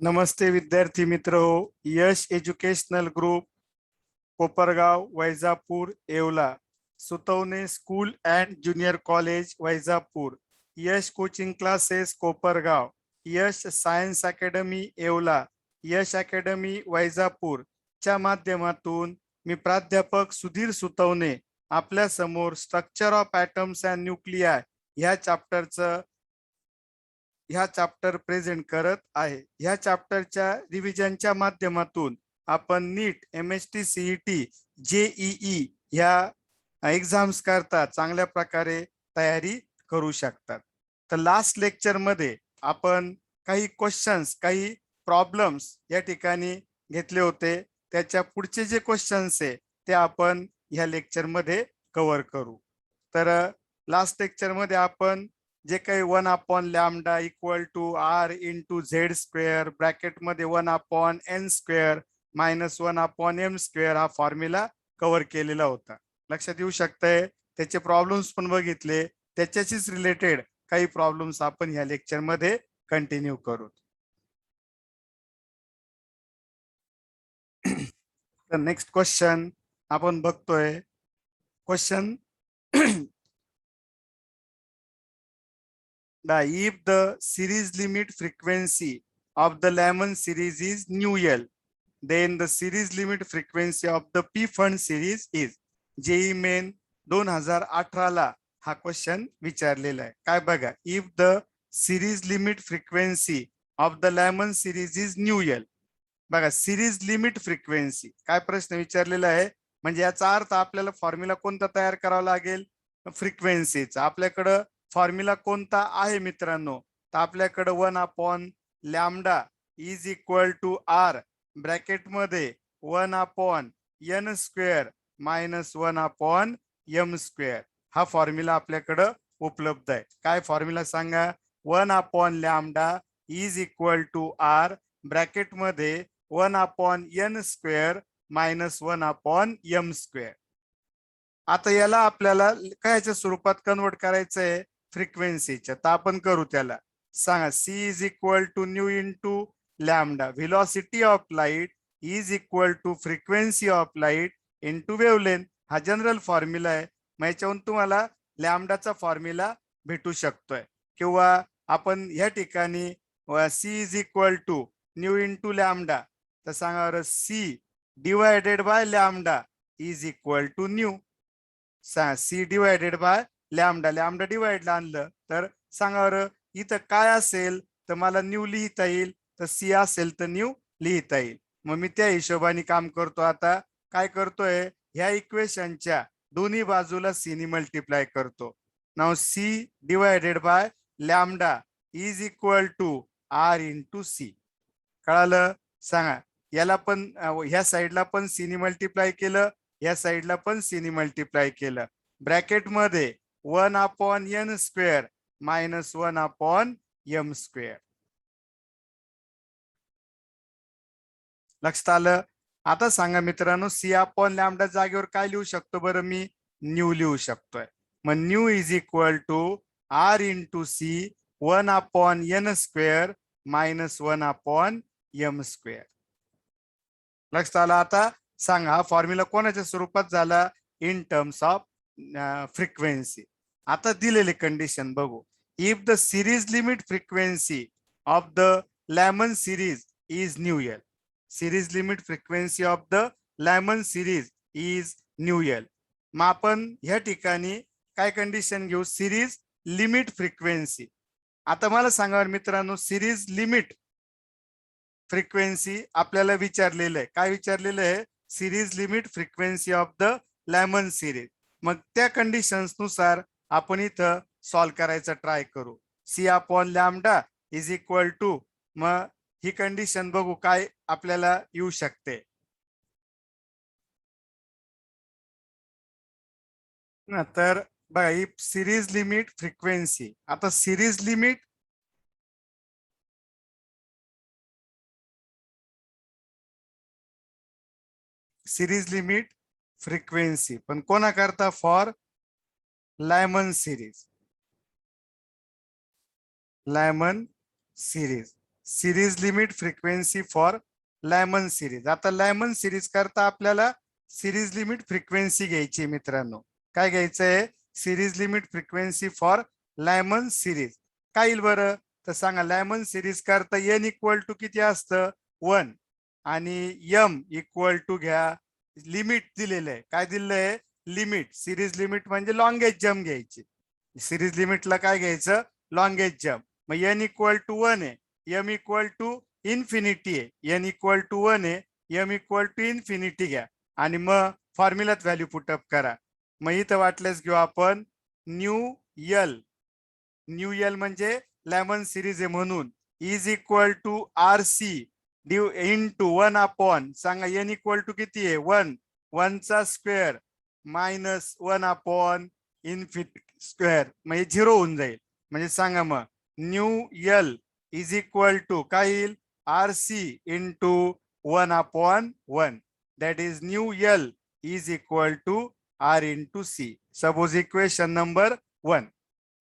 नमस्ते विद्यार्थी मित्र हो. Yash educational group, Kopargaon, Vaijapur, Yeola, Sutavane school and junior college, Vaijapur, Yash coaching classes, Kopargaon, Yash science academy, Yeola, Yash academy, Vaijapur च्या माध्यमातून मी प्राध्यापक सुधीर सुतवणे आपल्या समोर structure of atoms and nuclei ह्या चॅप्टर प्रेझेंट करत आहे. ह्या चॅप्टरच्या रिव्हिजनच्या माध्यमातून आपण नीट, MST, CET, JEE ह्या एक्झाम्स करता चांगल्या प्रकारे तयारी करू शकतात. तर लास्ट लेक्चर मध्ये आपण काही क्वेश्चन्स, काही प्रॉब्लेम्स या ठिकाणी घेतले होते. त्याच्या पुढचे जे क्वेश्चन्स आहे ते आपण ह्या लेक्चर मध्ये कव्हर करू. तर लास्ट लेक्चर मध्ये आपण जे काही 1/λ equal to R into Z square bracket मध्ये 1/n square minus 1/m square हा फॉर्म्युला कव्हर केलेला होता. लक्षात येऊ शकतंय. त्याचे प्रॉब्लेम्स पण बघितले. त्याच्याशीच रिलेटेड काही प्रॉब्लेम्स आपण ह्या लेक्चर मध्ये कंटिन्यू करू. तर नेक्स्ट क्वेश्चन आपण बघतोय. Question if the series limit frequency of the Lyman series is nu L, then the series limit frequency of the P fund series is. JEE main 2018 ला हा question विचारलेला आहे. काय बघा, if the series limit frequency of the Lyman series is nu L. बघा, series limit frequency काय प्रश्न विचारलेला आहे. म्हणजे याचा अर्थ आपल्याला फॉर्म्युला कोणता तयार करावा लागेल, फ्रिक्वेन्सीचा. आपल्याकडं फॉर्म्युला कोणता आहे मित्रांनो, तर आपल्याकडे 1/λ is equal to R bracket मध्ये 1/n square minus 1/m square हा फॉर्म्युला आपल्याकडं उपलब्ध आहे. काय फॉर्म्युला सांगा, 1/λ is equal to R bracket मध्ये 1/n square minus 1/m square. आता याला आपल्याला कायच्या स्वरूपात कन्वर्ट करायचं आहे, फ्रिक्वेन्सीच्या. तर आपण करू त्याला. सांगा, C is equal to nu into lambda. Velocity of light is equal to frequency of light into wavelength. हा जनरल फॉर्म्युला आहे. मग याच्यावरून तुम्हाला लॅमडाचा फॉर्म्युला भेटू शकतोय. किंवा आपण या ठिकाणी C is equal to nu into lambda, तर सांगा बरं, C divided by lambda is equal to nu. C divided by lambda, lambda डिवाइडला आणलं तर सांगा बरं इथं काय असेल, तर मला न्यू लिहिता येईल, तर C असेल तर न्यू लिहिता येईल. मग मी त्या हिशोबाने काम करतो. आता काय करतोय, ह्या इक्वेशनच्या दोन्ही बाजूला C ने मल्टिप्लाय करतो. नाव C divided by lambda is equal to R into C. कळालं? सांगा, याला पण ह्या साईडला पण C ने मल्टिप्लाय केलं, या साईडला पण C ने मल्टिप्लाय केलं. ब्रॅकेट मध्ये 1/n square minus 1/m square. लक्षात आलं? आता सांगा मित्रांनो, C/λ जागेवर काय लिहू शकतो बरं मी, न्यू लिहू शकतोय. मग nu is equal to R into C 1/n square minus 1/m square. लक्षात आलं? आता सांगा, फॉर्म्युला कोणाच्या स्वरूपात झाला, इन टर्म्स ऑफ फ्रिक्वेन्सी. आता दिलेले कंडिशन बघू. If the series limit frequency of the lemon series is new L. Series limit frequency of the lemon series is new L. मग आपण ह्या ठिकाणी काय कंडिशन घेऊ, सिरीज लिमिट फ्रिक्वेन्सी. आता मला सांगा मित्रांनो, सिरीज लिमिट फ्रिक्वेन्सी आपल्याला विचारलेलं आहे. काय विचारलेलं आहे, series limit frequency of the lemon series. मग त्या कंडिशन्स नुसार आपण इथं सॉल्व करायचा ट्राय करू. C/λ इज इक्वल टू, मग ही कंडिशन बघू काय आपल्याला येऊ शकते. तर बघा, ही सिरीज लिमिट फ्रिक्वेन्सी. आता सिरीज लिमिट फ्रिक्वेन्सी पण कोणा करता, for Lyman series. Series limit frequency for Lyman series. आता लायमन सिरीज करता आपल्याला सिरीज लिमिट फ्रिक्वेन्सी घ्यायची मित्रांनो. काय घ्यायचंय? Series limit frequency for Lyman series. काय येईल बरं? तर सांगा. लायमन सिरीज करता एन इक्वल टू किती असतं? 1 आणि एम इक्वल टू घ्या. लिमिट दिलेलं आहे. काय दिलेलं आहे? लिमिट. सिरीज लिमिट म्हणजे लॉंगेस्ट जम्प घ्यायची. सिरीज लिमिटला काय घ्यायचं? Longest jump. मग एन इक्वल टू 1 आहे, एम इक्वल टू इन्फिनिटी आहे. एन इक्वल टू 1 आहे, एम इक्वल टू इन्फिनिटी घ्या आणि मग फॉर्म्युलात व्हॅल्यू पुटअप करा. मग इथं वाटल्यास घेऊ आपण न्यू यल. न्यू यल म्हणजे लेमन सिरीज आहे म्हणून is equal to R C into 1 upon. सांगा एन इक्वल टू किती आहे? 1. 1 चा square minus 1 upon infinity square. मग हे 0 होऊन जाईल. म्हणजे सांगा मग nu L is equal to काय येईल? R C into 1 upon 1. That is nu L is equal to R into C. Suppose equation number 1.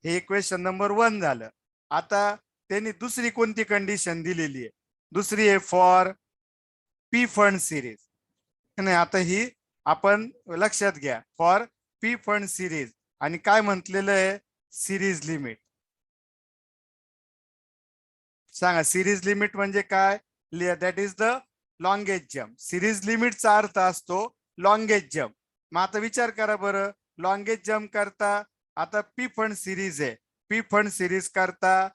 हे इक्वेशन नंबर 1 झालं. आता त्यांनी दुसरी कोणती कंडिशन दिलेली आहे? दुसरी आहे फॉर पी फंड सिरीज. नाही, आता ही आपण लक्षात घ्या. फॉर पी फंड सिरीज आणि काय म्हटलेलं आहे? Series limit. सांगा सिरीज लिमिट म्हणजे काय? That is the longest jump. Series लिमिटचा अर्थ असतो लॉंगेस्ट जम्प. मग आता विचार करा बरं, लॉंगेस्ट जम्प करता आता पी फंड सिरीज आहे. पी फंड सिरीज करता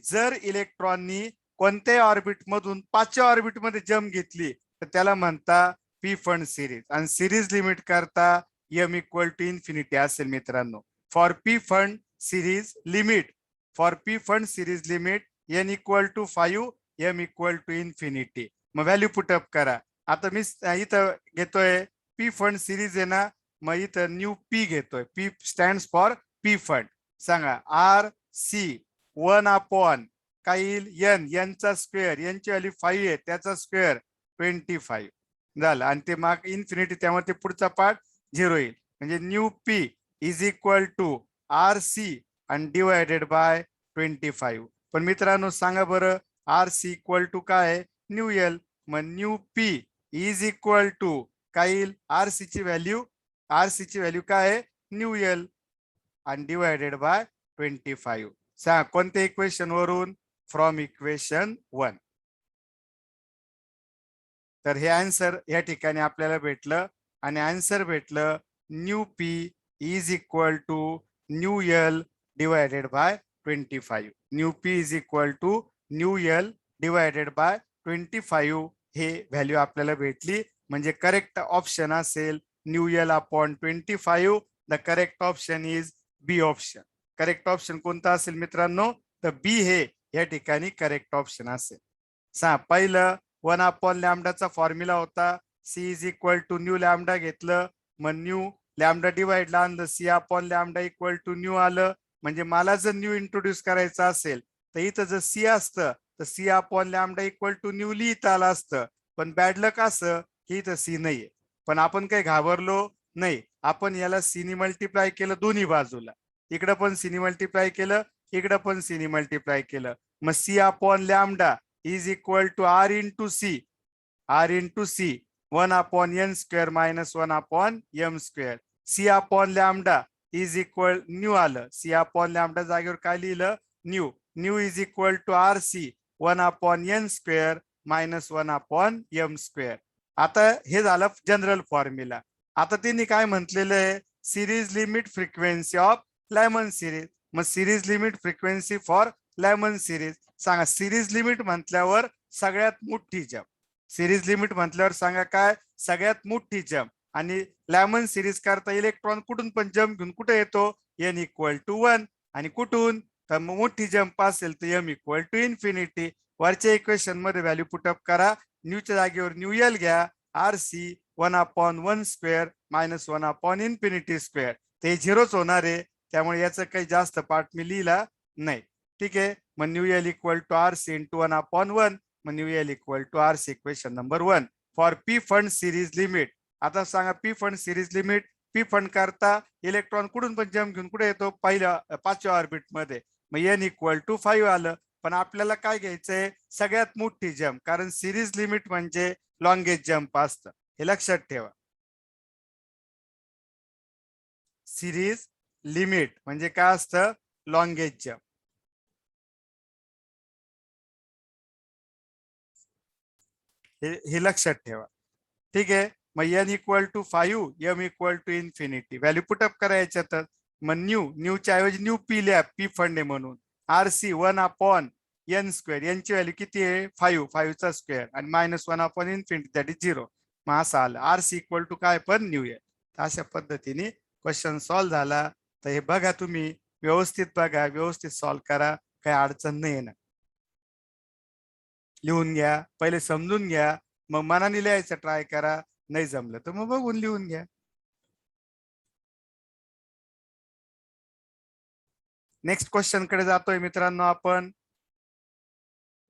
जर इलेक्ट्रॉननी कोणत्याही ऑर्बिट मधून 5व्या ऑर्बिट मध्ये जम्प घेतली तर त्याला म्हणता पी फंड सिरीज. आणि सिरीज लिमिट करता एम इक्वल टू इन्फिनिटी असेल मित्रांनो. For P fund series limit, for P fund series limit N equal to 5, M equal to infinity. मग व्हॅल्यू पुटअप करा. आता मी इथं घेतोय पी फंड सिरीज आहे ना, मग इथं न्यू पी घेतोय. P stand for P fund. सांगा आर सी 1 अपॉन काय येईल? एन. एनचा स्क्वेअर, एनची व्हॅल्यू 5 आहे, त्याचा स्क्वेअर 25 झालं. आणि ते मार्क इन्फिनिटी, त्यामुळे ते पुढचा पार्ट 0 येईल. म्हणजे nu P is equal to R C आणि डिवायडेड बाय 25. पण मित्रांनो सांगा बरं, आर सी इक्वल टू काय? Nu L. मग nu P is equal to काय येईल? आर सी ची व्हॅल्यू, आर सी ची व्हॅल्यू काय आहे? न्यू एल आणि डिवायडेड बाय 25. सांगा कोणत्या इक्वेशन वरून? From equation 1. तर हे आन्सर या ठिकाणी आपल्याला भेटलं. आणि आन्सर भेटलं nu P is equal to nu L divided by 25. Nu P is equal to nu L divided by 25 हे व्हॅल्यू आपल्याला भेटली. म्हणजे करेक्ट ऑप्शन असेल nu L upon 25. The correct option is B option. Correct option कोणता असेल मित्रांनो? तर बी हे या ठिकाणी करेक्ट ऑप्शन असेल. पहिलं 1 अपॉन लॅमडाचा फॉर्म्युला होता C is equal to nu lambda घेतलं. मग न्यू लॅमडा डिवाइडला आणलं, C upon lambda equal to nu आलं. म्हणजे मला जर न्यू इंट्रोड्यूस करायचं असेल तर इथं जर सी असतं तर C upon lambda equal to nu लिहिता आलं असतं. पण बॅड लक असं की इथं सी नाहीये. पण आपण काही घाबरलो नाही. आपण याला सीनी मल्टिप्लाय केलं दोन्ही बाजूला. इकडं पण सीनी मल्टिप्लाय केलं, इकडं पण सीनी मल्टिप्लाय केलं. मग C upon lambda is equal to R into C. R into C 1 upon N square minus 1 upon M square. C upon lambda is equal nu आलं. सी अपॉन लॅमडा जागेवर काय लिहिलं? Nu. Nu is equal to R C 1 upon N square minus 1 upon M square. आता हे झालं general formula. आता त्यांनी काय म्हटलेलं आहे? Series limit frequency of Lyman series. मग series limit frequency for Lyman series. सांगा सिरीज लिमिट म्हटल्यावर सगळ्यात मोठी जम्प. सिरीज लिमिट म्हटल्यावर सांगा काय? सगळ्यात मोठी जम्प. आणि लायमन सिरीज करता इलेक्ट्रॉन कुठून पण जम्प घेऊन कुठे येतो? N equal to 1. आणि कुठून? तर मोठी जम्प असेल तर एम इक्वल टू इन्फिनिटी. वरच्या इक्वेशन मध्ये व्हॅल्यू पुटअप करा. न्यूच्या जागेवर न्यू एल घ्या. R C 1 upon 1 square minus 1 upon infinity square. ते 0च होणार आहे. त्यामुळे याचं काही जास्त पार्ट मी लिहिला नाही. ठीक आहे. मग nu L equal to R C into 1 upon 1. मग nu L equal to R C. Equation number 1 for P fund series limit. आता सांगा P fund series limit. P fund करता इलेक्ट्रॉन कुठून पण जम्प घेऊन कुठे येतो? पहिल्या 5व्या ऑर्बिट मध्ये. मग एन इक्वल टू 5 आलं. पण आपल्याला काय घ्यायचंय सगळ्यात मोठी जम्प, कारण सिरीज लिमिट म्हणजे लॉंगेस्ट जम्प असतं, हे लक्षात ठेवा. सिरीज लिमिट म्हणजे काय असतं, लॉंगेस्ट जम्प. हे लक्षात ठेवा. ठीक आहे. मग n equal to 5, m equal to infinity, value put up करायच्या. तर मग न्यूच्या ऐवजी न्यू पी लिहा, पी फंड आहे म्हणून. RC 1/n², यांची व्हॅल्यू किती आहे 5 चा स्क्वेअर आणि -1 इन्फिनिटी दॅट इज 0. मग असं आलं RC इक्वल टू काय पण न्यू आहे. अशा पद्धतीने क्वेश्चन सॉल्व्ह झाला. तर हे बघा, तुम्ही व्यवस्थित बघा, व्यवस्थित सॉल्व्ह करा, काही अडचण नाही येणार. लिहून घ्या, पहिले समजून घ्या, मग मनाने लिहायचं ट्राय करा. नाही जमलं तर मग बघून लिहून घ्या. नेक्स्ट क्वेश्चन कडे जातोय मित्रांनो आपण.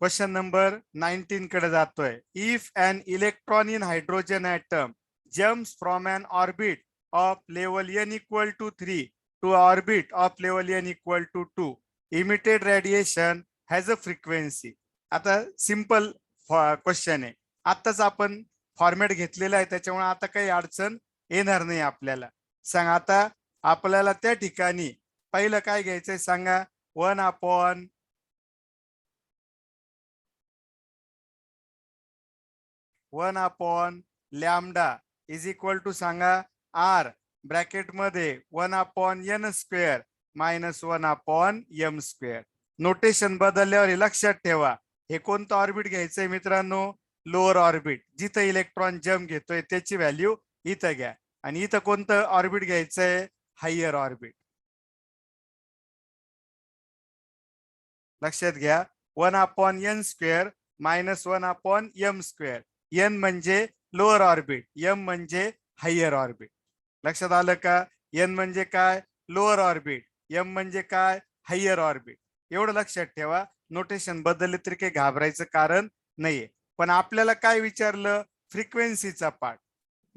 क्वेश्चन नंबर 19 कडे जातोय. If an electron in hydrogen atom jumps from an orbit of level n equal to 3 to orbit of level n equal to 2, emitted radiation has a frequency. आता simple question आहे. आताच आपण format घेतलेला आहे, त्याच्यामुळे आता काही अडचण येणार नाही आपल्याला. सांग आता आपल्याला त्या ठिकाणी पहिलं काय घ्यायचंय सांगा. 1/λ इज इक्वल टू सांगा r ब्रॅकेट मध्ये 1/n² -1/m². नोटेशन बदलल्यावर लक्षात ठेवा, हे कोणतं ऑर्बिट घ्यायचंय मित्रांनो, लोअर ऑर्बिट. जिथं इलेक्ट्रॉन जम्प घेतोय त्याची व्हॅल्यू इथं घ्या. आणि इथं कोणतं ऑर्बिट घ्यायचंय, हायर ऑर्बिट. लक्षात घ्या, 1/n² -1/m². n म्हणजे लोअर ऑर्बिट, m म्हणजे हायर ऑर्बिट. लक्षात आलं का. n म्हणजे काय, लोअर ऑर्बिट, m म्हणजे काय, हायर ऑर्बिट. एवढं लक्षात ठेवा. नोटेशन बदलले तरी काही घाबरायचं कारण नाहीये. पण आपल्याला काय विचारलं, फ्रिक्वेन्सीचा पार्ट.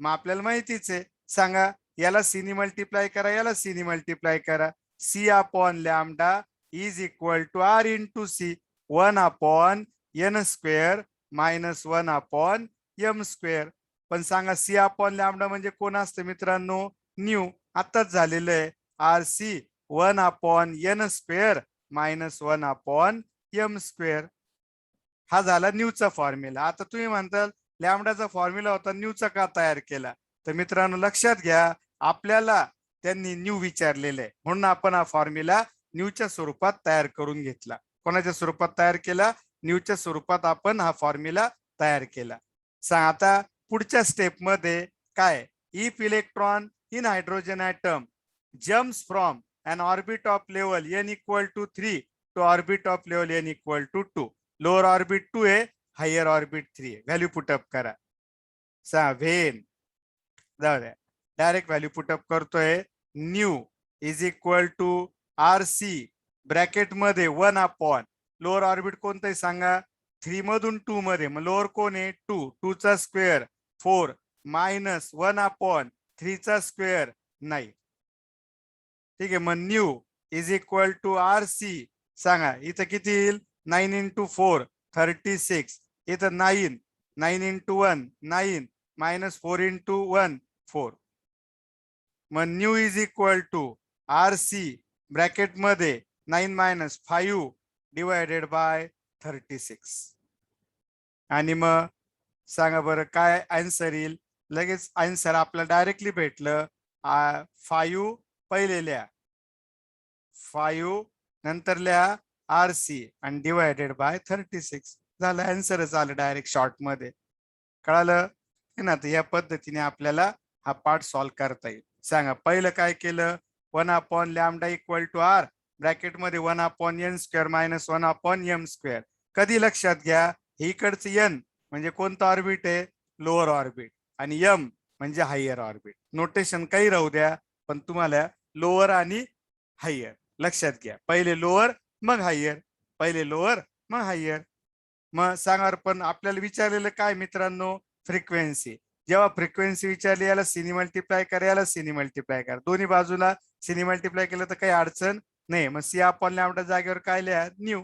मग आपल्याला माहितीच आहे. सांगा, याला सी नी मल्टिप्लाय करा, याला सी नी मल्टिप्लाय करा. c/λ is equal to r into C, 1/n² -1/m². पण सांगा c/λ म्हणजे कोण असतं मित्रांनो, न्यू. आताच झालेलं आहे. RC 1/n² -1/m². हा झाला न्यूचा फॉर्म्युला. आता तुम्ही म्हणताल लॅमडाचा फॉर्म्युला होता, न्यूचा का तयार केला. तर मित्रांनो लक्षात घ्या, आपल्याला त्यांनी न्यू विचारलेलं आहे, म्हणून आपण हा फॉर्म्युला न्यूच्या स्वरूपात तयार करून घेतला. कोणाच्या स्वरूपात तयार केला, न्यूच्या स्वरूपात आपण हा फॉर्म्युला तयार केला. सांग आता पुढच्या स्टेप मध्ये काय, if electron in hydrogen atom jumps from an orbit of level n equal to 3 to orbit of level n equal to 2. Lower orbit 2 आहे, हायर ऑर्बिट 3 आहे. व्हॅल्यू पुटअप करा. व्हेन जाऊ द्या, डायरेक्ट व्हॅल्यू पुटअप करतोय. Nu is equal to RC bracket मध्ये 1/, lower orbit कोणतं आहे सांगा, 3 मधून 2 मध्ये. मग लोअर कोण आहे, 2 चा स्क्वेअर 4 -1/3 चा स्क्वेअर 9. ठीक आहे. मग nu is equal to RC सांगा, इथं किती येईल, 9 × 4 36. इथं 9 × 1 9 -4 × 1 4. मग nu is equal to RC bracket मध्ये 9 - 5 डिवायडेड बाय 36. आणि मग सांगा बरं काय आन्सर येईल. लगेच आन्सर आपल्याला डायरेक्टली भेटलं. 5 पहिले लिहा, 5 नंतर लिहा RC आणि डिवायडेड बाय 36. झालं, आन्सरच आलं डायरेक्ट शॉर्ट मध्ये. कळालं ना. तर या पद्धतीने आपल्याला हा पार्ट सॉल्व्ह करता येईल. सांगा, पहिलं काय केलं, 1/λ इक्वल टू r ब्रॅकेट मध्ये 1/n² -1/m². कधी लक्षात घ्या, हे इकडचं n म्हणजे कोणतं ऑर्बिट आहे, लोअर ऑर्बिट, आणि m म्हणजे हायर ऑर्बिट. नोटेशन काही राहू द्या, पण तुम्हाला लोअर आणि हायर लक्षात घ्या. पहिले लोअर मग हायर, पहिले लोअर मग हायर. मग सांगा, पण आपल्याला विचारलेलं काय मित्रांनो, फ्रिक्वेन्सी. जेव्हा फ्रिक्वेन्सी विचारली, याला सिनी मल्टिप्लाय करा, याला सिनी मल्टिप्लाय करा. दोन्ही बाजूला सिनी मल्टिप्लाय केलं तर काही अडचण नाही. मग c/λ जागेवर काय लिहा, न्यू.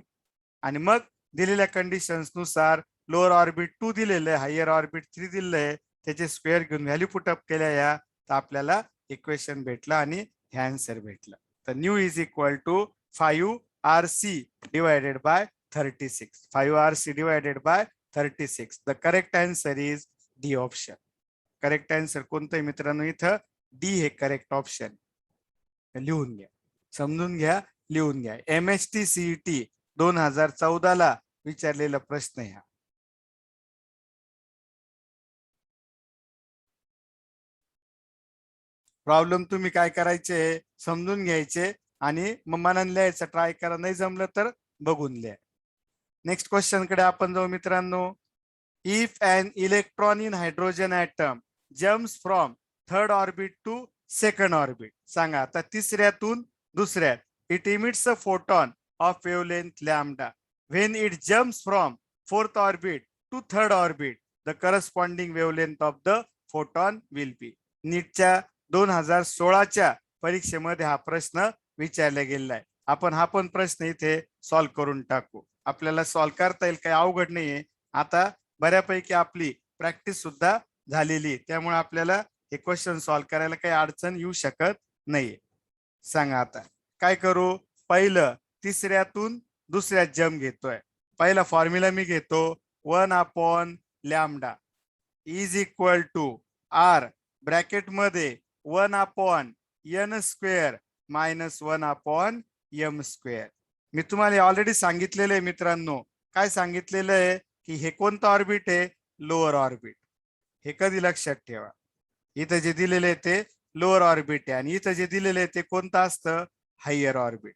आणि मग दिलेल्या कंडिशन्स नुसार लोअर ऑर्बिट 2 दिलेलं आहे, हायर ऑर्बिट 3 दिलेलं आहे, त्याचे स्क्वेअर घेऊन व्हॅल्यू पुटअप केल्या या, तर आपल्याला इक्वेशन भेटलं आणि हे आन्सर भेटलं. तर nu is equal to 5RC divided by 36. 5RC divided by 36. The correct answer is D option. Correct answer कोणतं आहे मित्रांनो? इथं डी हे करेक्ट ऑप्शन. लिहून घ्या, समजून घ्या, लिहून घ्या. MHT CET 2014 विचारलेला प्रश्न आहे. प्रॉब्लेम तुम्ही काय करायचे, समजून घ्यायचे आणि मग मनाने लिहायचं ट्राय करा, नाही जमलं तर बघून लिहा. नेक्स्ट क्वेश्चन कडे आपण जाऊ मित्रांनो. If an electron in hydrogen atom jumps from third orbit to second orbit. सांगा आता तिसऱ्यातून दुसऱ्यात. It emits a photon of wavelength lambda. When it jumps from fourth orbit to third orbit, the corresponding wavelength of the photon will be. नीटच्या 2016च्या परीक्षेमध्ये हा प्रश्न विचारला गेलेला आहे. आपण हा पण प्रश्न इथे सॉल्व्ह करून टाकू. आपल्याला सॉल्व्ह करता येईल, काही अवघड नाहीये. आता बऱ्यापैकी आपली प्रॅक्टिस सुद्धा झालेली, त्यामुळे आपल्याला हे क्वेश्चन सॉल्व्ह करायला काही अडचण येऊ शकत नाहीये. सांगा आता काय करू. पहिलं तिसऱ्यातून दुसऱ्यात जम घेतोय. पहिला फॉर्म्युला मी घेतो, 1/λ is equal to R bracket मध्ये 1/n² मायनस 1/m². मी तुम्हाला ऑलरेडी सांगितलेलं आहे मित्रांनो. काय सांगितलेलं आहे की हे कोणतं ऑर्बिट आहे? Lower orbit. हे कधी लक्षात ठेवा, इथं जे दिलेले आहे ते लोअर ऑर्बिट आहे आणि इथं जे दिलेले आहे ते कोणतं असतं? Higher orbit.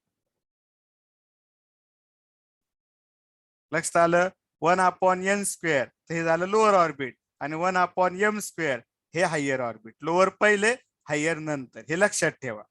लक्षात आलं? 1/n² हे झालं लोअर ऑर्बिट आणि 1/m² हे हायर ऑर्बिट. लोअर पहिले, हायर नंतर, हे लक्षात ठेवा.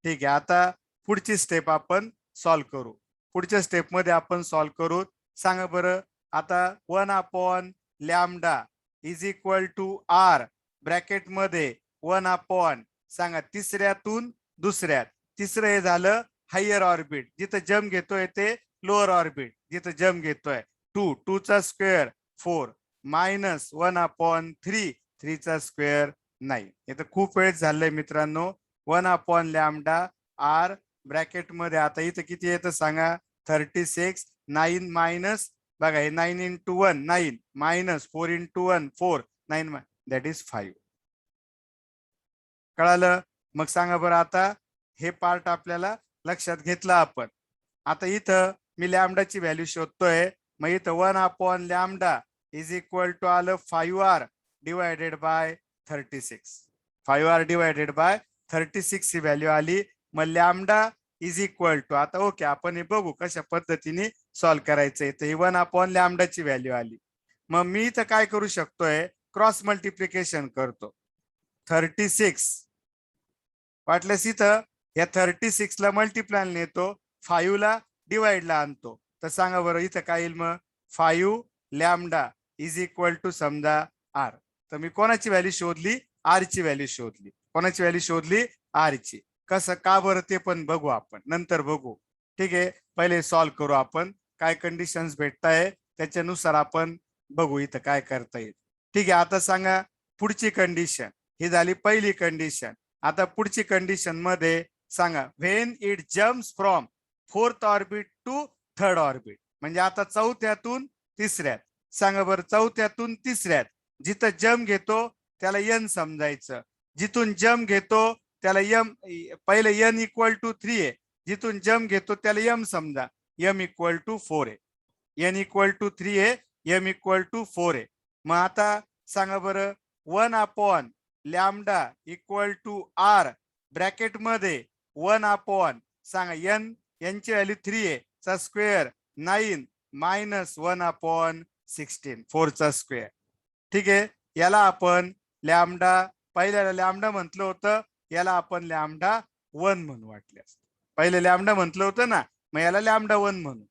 ठीक आहे, आता पुढची स्टेप आपण सॉल्व्ह करू. पुढच्या स्टेप मध्ये आपण सॉल्व्ह करू. सांगा बरं आता 1/λ is equal to R bracket मध्ये 1/, सांगा तिसऱ्यातून दुसऱ्यात. तिसरं हे झालं हायर ऑर्बिट, जिथं जम घेतोय ते लोअर ऑर्बिट, जिथं जम घेतोय 2 चा स्क्वेअर 4 मायनस 1/3 3 चा स्क्वेअर 9. इथं खूप वेळ झालंय मित्रांनो. 1/λ R ब्रॅकेट मध्ये आता इथं किती येतं सांगा? 36. 9 मायनस बघा हे 9 into 1 9 minus 4 into 1 4 9 that is 5. कळालं? मग सांगा बरं आता हे पार्ट आपल्याला लक्षात घेतलं आपण. आता इथं मी लॅम्डाची व्हॅल्यू शोधतोय. मग इथं 1/λ इज इक्वल टू आलं 5R divided by 36. 5R divided by 36 he value आली. मग लॅम्डा इज इक्वल टू, आता ओके आपण हे बघू कशा पद्धतीने सॉल्व्ह करायचंय. तर 1/λ ची व्हॅल्यू आली. मग मी इथं काय करू शकतोय? क्रॉस मल्टिप्लिकेशन करतो. 36 वाटल्यास इथं या 36 ला मल्टिप्लाय नेतो, 5 ला डिवाइड ला आणतो. तर सांगा बरं इथं काय येईल? मग 5λ इज इक्वल टू समजा R. तर मी कोणाची व्हॅल्यू शोधली? R ची व्हॅल्यू शोधली. कोणाची व्हॅल्यू शोधली? R ची. कसं का बरं ते पण बघू आपण, नंतर बघू. ठीक आहे, पहिले सॉल्व्ह करू आपण. काय कंडिशन्स भेटताय त्याच्यानुसार आपण बघू इथं काय करता येईल. ठीक आहे, आता सांगा पुढची कंडिशन. ही झाली पहिली कंडिशन. आता पुढची कंडिशन मध्ये सांगा when it jumps from fourth orbit to third orbit. म्हणजे आता चौथ्यातून तिसऱ्यात. सांगा बरं चौथ्यातून तिसऱ्यात जिथं जम घेतो त्याला n समजायचं. जिथून जम घेतो त्याला m, पहिले n इक्वल टू 3 आहे. जिथून जम घेतो त्याला m समजा, m इक्वल टू 4 आहे. n इक्वल टू 3 आहे, m इक्वल टू 4 आहे. मग आता सांगा बरं 1/λ इक्वल टू R ब्रॅकेट मध्ये 1/, सांगा n यांची व्हॅल्यू 3 आहे चा स्क्वेअर 9 मायनस 1/16 4 चा स्क्वेअर. ठीक आहे, याला आपण लॅम्डा, पहिल्याला लॅम्डा म्हटलं होतं, याला आपण λ1 म्हणू वाटल्यास. पहिले लॅम्डा म्हटलं होतं ना, मग याला λ1 म्हणू.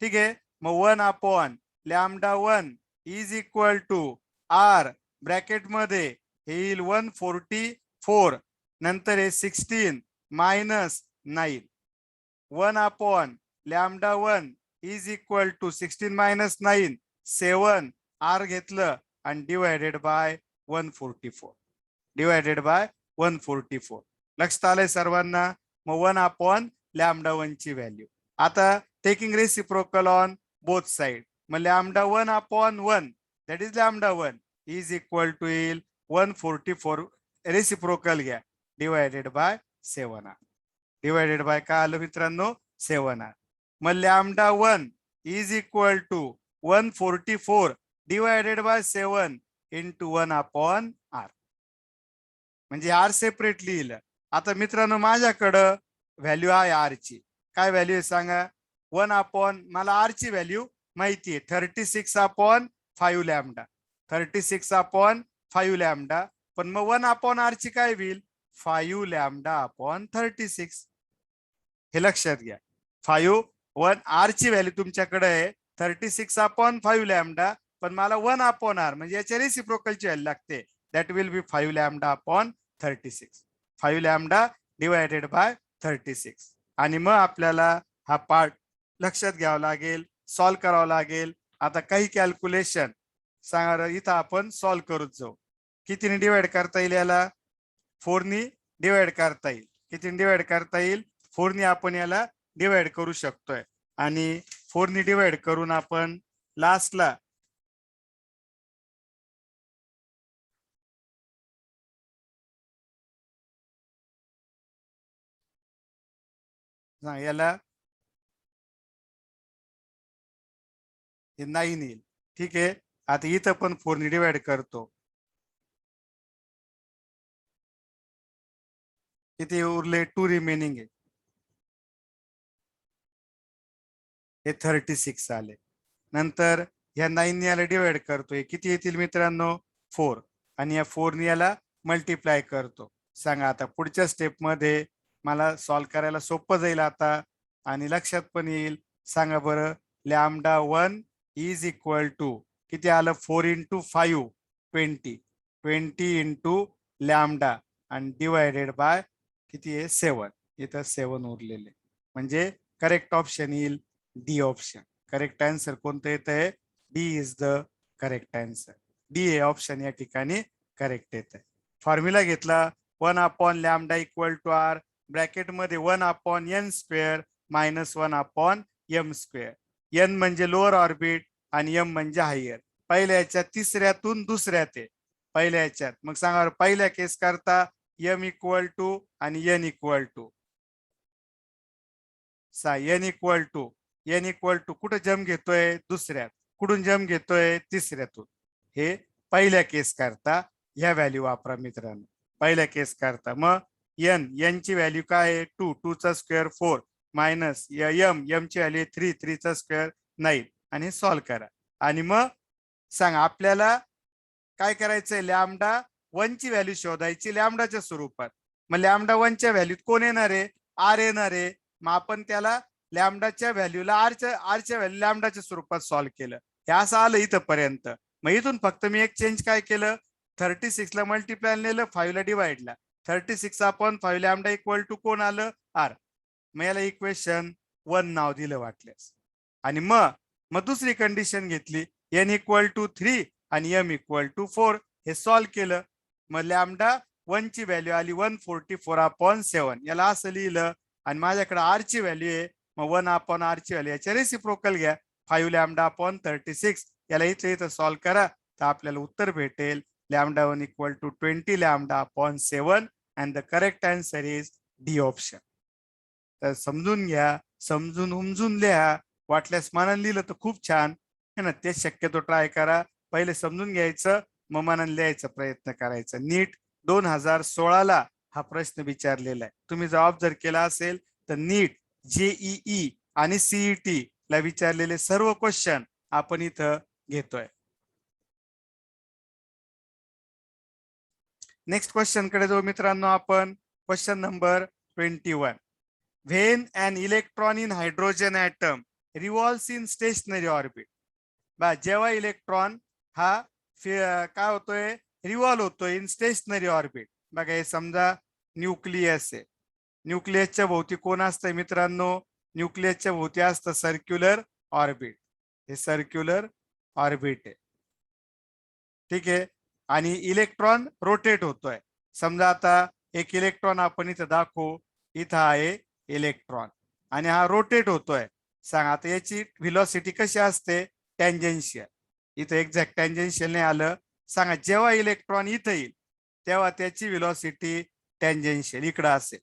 ठीक आहे, मग 1/λ1 is equal to R bracket मध्ये येईल 144 नंतर हे 16 minus 9. 1/λ1 is equal to 16 minus 9 7 R घेतलं आणि डिवायडेड बाय 144 डिवायडेड बाय 144. लक्षात आलंय सर्वांना. मग 1/λ1 ची व्हॅल्यू. आता taking reciprocal on both side, मग λ1/1 that is λ1 is equal to येईल 144 रेसिप्रोकल घ्या divided by 7r divided by काय आलं मित्रांनो 7r. मग λ1 is equal to 144 divided by 7 into 1/r. म्हणजे आर सेपरेट लिहिलं. आता मित्रांनो माझ्याकडं व्हॅल्यू आहे आर ची. काय व्हॅल्यू आहे सांगा. 1/, मला आर ची व्हॅल्यू माहिती आहे 36/5λ 36/5λ. पण मग 1/r ची काय होईल 5λ/36. हे लक्षात घ्या. 1 ची व्हॅल्यू तुमच्याकडे आहे 36/5λ, पण मला 1/r म्हणजे याच्या रेसिप्रोकलची व्हॅल्यू लागते. That will be 5λ/36 5λ divided by 36. आणि मग आपल्याला हा पार्ट लक्षात घ्यावा लागेल, सॉल्व्ह करावा लागेल. आता काही कॅल्क्युलेशन सांगा इथं आपण सॉल्व्ह करूच जाऊ. कितीने डिवाइड करता येईल याला 4 डिवाइड करता येईल. कितीने डिवाइड करता येईल 4 आपण याला डिवाइड करू शकतोय. आणि 4 डिवाइड करून आपण लास्टला याला 9 येईल. ठीक आहे. आता इथं पण 4 डिवाइड करतो. किती उरले 2 रिमेनिंग आहे. हे 36 आले. नंतर ह्या 9 याला डिवाइड करतोय. किती येतील मित्रांनो 4. आणि या 4 याला मल्टिप्लाय करतो. सांगा आता पुढच्या स्टेप मध्ये मला सॉल्व्ह करायला सोपं जाईल आता आणि लक्षात पण येईल. सांगा बरं λ1 इज इक्वल टू किती आलं 4 × 5 20 इंटू लॅमडा आणि डिवायडेड बाय किती आहे 7. इथं 7 उरलेले म्हणजे करेक्ट ऑप्शन येईल डी ऑप्शन. करेक्ट आन्सर कोणतं येत आहे D is the correct answer. D हे ऑप्शन या ठिकाणी करेक्ट येत आहे. फॉर्म्युला घेतला 1/λ इक्वल टू आर ब्रॅकेट मध्ये 1/n² मायनस 1/m². n म्हणजे लोअर ऑर्बिट आणि m म्हणजे हायर. पहिल्या याच्यात तिसऱ्यातून दुसऱ्यात आहे पहिल्या याच्यात. मग सांगा पहिल्या केस करता m इक्वल टू आणि n equal to n equal to कुठं जम घेतोय दुसऱ्यात, कुठून जम घेतोय तिसऱ्यातून. हे पहिल्या केस करता ह्या व्हॅल्यू वापरा मित्रांनो. पहिल्या केस करता मग n ची व्हॅल्यू काय आहे 2 2 चा स्क्वेअर 4 मायनस m ची व्हॅल्यू 3 3 चा स्क्वेअर 9 आणि सॉल्व्ह करा. आणि मग सांग आपल्याला काय करायचंय λ1 ची व्हॅल्यू शोधायची लॅमडाच्या स्वरूपात. मग λ1 च्या व्हॅल्यूत कोण येणार आहे आर येणार आहे. मग आपण त्याला लॅमडाच्या व्हॅल्यूला आरच्या व्हॅल्यू लॅमडाच्या स्वरूपात सॉल्व्ह केलं. हे असं आलं इथं पर्यंत. मग इथून फक्त मी एक चेंज काय केलं 36 ला मल्टिप्लाय नेलं 5 ला डिवाइडला 36/5λ इक्वल टू कोण आलं आर. मग याला इक्वेशन 1 नाव दिलं वाटल्यास. आणि मग दुसरी कंडिशन घेतली n इक्वल टू 3 आणि m इक्वल टू 4. हे सॉल्व्ह केलं. मग λ1 ची व्हॅल्यू आली 144/7. याला असं लिहिलं. आणि माझ्याकडे आर ची व्हॅल्यू आहे मग 1/r ची व्हॅल्यू याच्या रेसिप्रोकल घ्या 5λ/36. याला इथं सॉल्व्ह करा तर आपल्याला उत्तर भेटेल λ1 equal to 20λ/7 and the correct answer is D option. तर समजून घ्या, समजून उमजून लिहा. वाटल्यास मनाने लिहिलं तर खूप छान है ना. ते शक्यतो ट्राय करा. पहिले समजून घ्यायचं मग मनाने लिहायचा प्रयत्न करायचा. नीट 2016 हा प्रश्न विचारलेला आहे. तुम्ही जबाब जर केला असेल तर नीट जेईई आणि सीईटी ला विचारलेले सर्व क्वेश्चन आपण इथं घेतोय. नेक्स्ट क्वेश्चन कडे जाऊ मित्रांनो आपण. Question number 21. When an electron in hydrogen atom revolves in stationary orbit. जेव्हा इलेक्ट्रॉन हा काय होतोय रिव्हॉल्व होतोय इन स्टेशनरी ऑर्बिट. बघा हे समजा न्यूक्लियस आहे. न्यूक्लियसच्या भोवती कोण असतंय मित्रांनो न्यूक्लियसच्या भोवती असतं सर्क्युलर ऑर्बिट, हे सर्क्युलर ऑर्बिट आहे. ठीक आहे. आणि इलेक्ट्रॉन रोटेट होतोय. समजा आता एक इलेक्ट्रॉन आपण इथं दाखवू, इथं आहे इलेक्ट्रॉन आणि हा रोटेट होतोय. सांग आता याची व्हेलॉसिटी कशी असते? टँजेन्शियल. इथं एक्झॅक्ट टँजेन्शियल नाही आलं. सांगा जेव्हा इलेक्ट्रॉन इथं येईल तेव्हा त्याची व्हेलॉसिटी टँजेन्शियल इकडं असेल.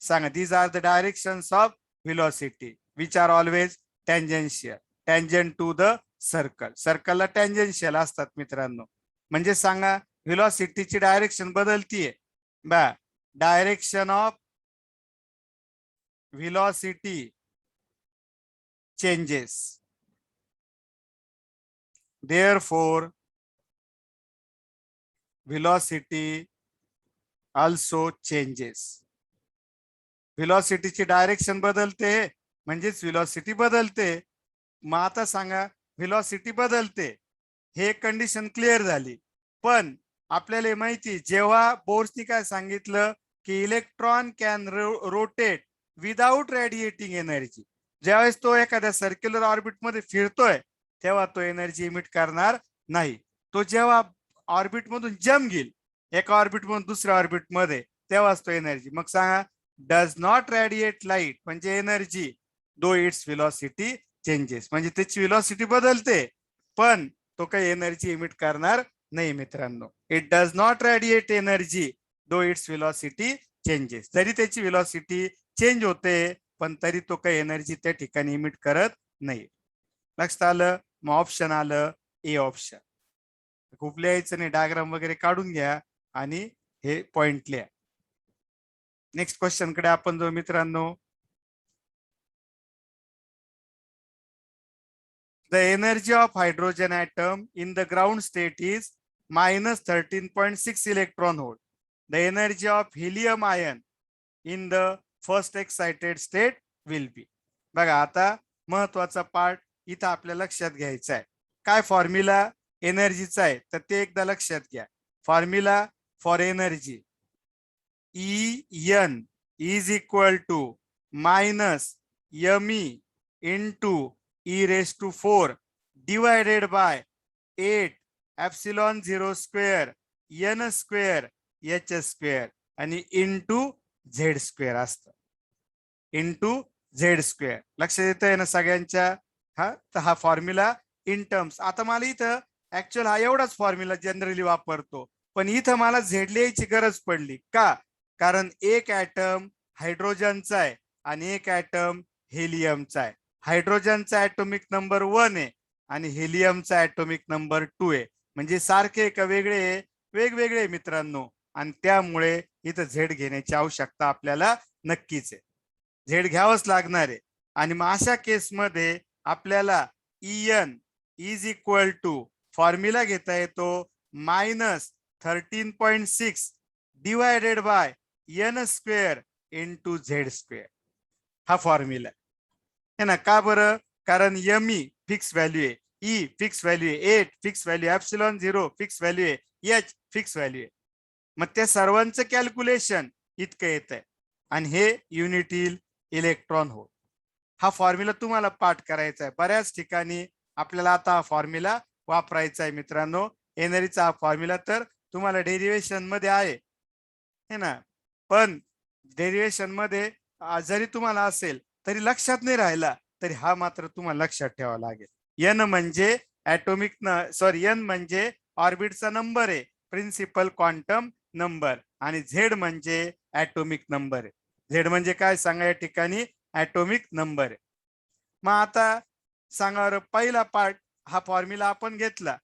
सांगा these are the directions of velocity which are always tangential, tangent to the circle. सर्कलला टँजेन्शियल असतात मित्रांनो. म्हणजे सांगा व्हेलॉसिटीची डायरेक्शन बदलतीये बा. Direction of velocity changes, therefore velocity also changes. व्हेलॉसिटीची डायरेक्शन बदलते म्हणजेच व्हेलॉसिटी बदलते. मग आता सांगा व्हेलॉसिटी बदलते, हे कंडिशन क्लिअर झाली. पण आपल्याला माहिती जेव्हा बोर्सनी काय सांगितलं की electron can rotate without radiating energy. ज्यावेळेस तो एखाद्या सर्क्युलर ऑर्बिट मध्ये फिरतोय तेव्हा तो एनर्जी इमिट करणार नाही. तो जेव्हा ऑर्बिट मधून जम्प घेईल एका ऑर्बिट मधून दुसऱ्या ऑर्बिट मध्ये तेव्हाच तो एनर्जी. मग सांगा डज नॉट रेडिएट लाईट म्हणजे energy though its velocity changes, म्हणजे त्याची व्हेलॉसिटी बदलते पण तो काही एनर्जी इमिट करणार नाही मित्रांनो. It does not radiate energy though its velocity changes. जरी त्याची व्हेलॉसिटी चेंज होते पण तरी तो काही एनर्जी त्या ठिकाणी इमिट करत नाही. लक्षात आलं? मग ऑप्शन आलं ए ऑप्शन. खूप लिहायचं नाही, डायग्राम वगैरे काढून घ्या आणि हे पॉइंट लिहा. नेक्स्ट क्वेश्चन कडे आपण जाऊ मित्रांनो. The energy of hydrogen atom in the ground state is minus 13.6 electron volt. The energy of helium ion in the first excited state will be. बघा आता महत्वाचा पार्ट इथं आपल्या लक्षात घ्यायचा आहे. काय फॉर्म्युला एनर्जीचा आहे तर ते एकदा लक्षात घ्या. Formula for energy En is equal to minus me into e raised to 4 divided by 8 epsilon 0 square n square h square आणि into z square असतं. into z square. लक्षात येतंय ना सगळ्यांच्या? हा तर हा फॉर्म्युला इन टर्म्स. आता मला इथं ऍक्च्युअल हा एवढाच फॉर्म्युला जनरली वापरतो पण इथं मला झेड लिहायची गरज पडली का? कारण एक ऍटम हायड्रोजनचा आहे आणि एक ऍटम हेलियमचा आहे. हायड्रोजनचा ऍटॉमिक नंबर 1 आहे आणि हेलियमचा ऍटॉमिक नंबर 2 आहे. म्हणजे सारखे का वेगळे? वेगवेगळे मित्रांनो. आणि त्यामुळे इथं झेड घेण्याची आवश्यकता आपल्याला नक्कीच आहे. झेड घ्यावंच लागणार आहे. आणि मग अशा केसमध्ये आपल्याला En is equal to formula घेता येतो minus 13.6 divided by n square into Z square. हा फॉर्म्युला है ना. का बरं? कारण me फिक्स व्हॅल्यू आहे, E फिक्स व्हॅल्यू आहे, 8 fix value, epsilon 0 fix value आहे, H फिक्स व्हॅल्यू आहे. मग त्या सर्वांचं कॅल्क्युलेशन इतकं येत आहे आणि हे युनिट येईल इलेक्ट्रॉन होल. हा फॉर्म्युला तुम्हाला पाठ करायचा आहे. बऱ्याच ठिकाणी आपल्याला आता हा फॉर्म्युला वापरायचा आहे मित्रांनो. एनर्जीचा हा फॉर्म्युला तर तुम्हाला डेरिवेशन मध्ये आहे ना. पण डेरिवेशन मध्ये जरी तुम्हाला असेल तरी लक्षात नाही राहिला तरी हा मात्र तुम्हाला लक्षात ठेवावा लागेल. एन म्हणजे ऍटॉमिक एन म्हणजे ऑर्बिटचा नंबर आहे, प्रिन्सिपल क्वांटम नंबर. आणि झेड म्हणजे ऍटॉमिक नंबर आहे. झेड म्हणजे काय सांगा या ठिकाणी? ऍटॉमिक नंबर आहे. मग आता सांगा पहिला पार्ट हा फॉर्म्युला आपण घेतला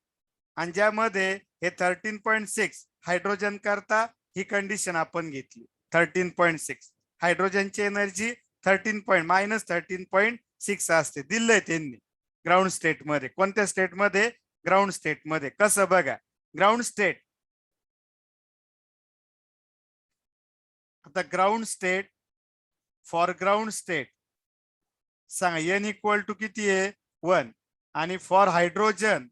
आणि ज्यामध्ये हे 13.6 हायड्रोजन करता ही कंडिशन आपण घेतली. 13.6 हायड्रोजनची एनर्जी -13.6 असते. दिलंय त्यांनी ग्राउंड स्टेट मध्ये. कोणत्या स्टेट मध्ये? ग्राउंड स्टेट मध्ये. कसं बघा ग्राउंड स्टेट. आता ground state for ground state सांगा n इक्वल टू किती आहे? 1. आणि फॉर हायड्रोजन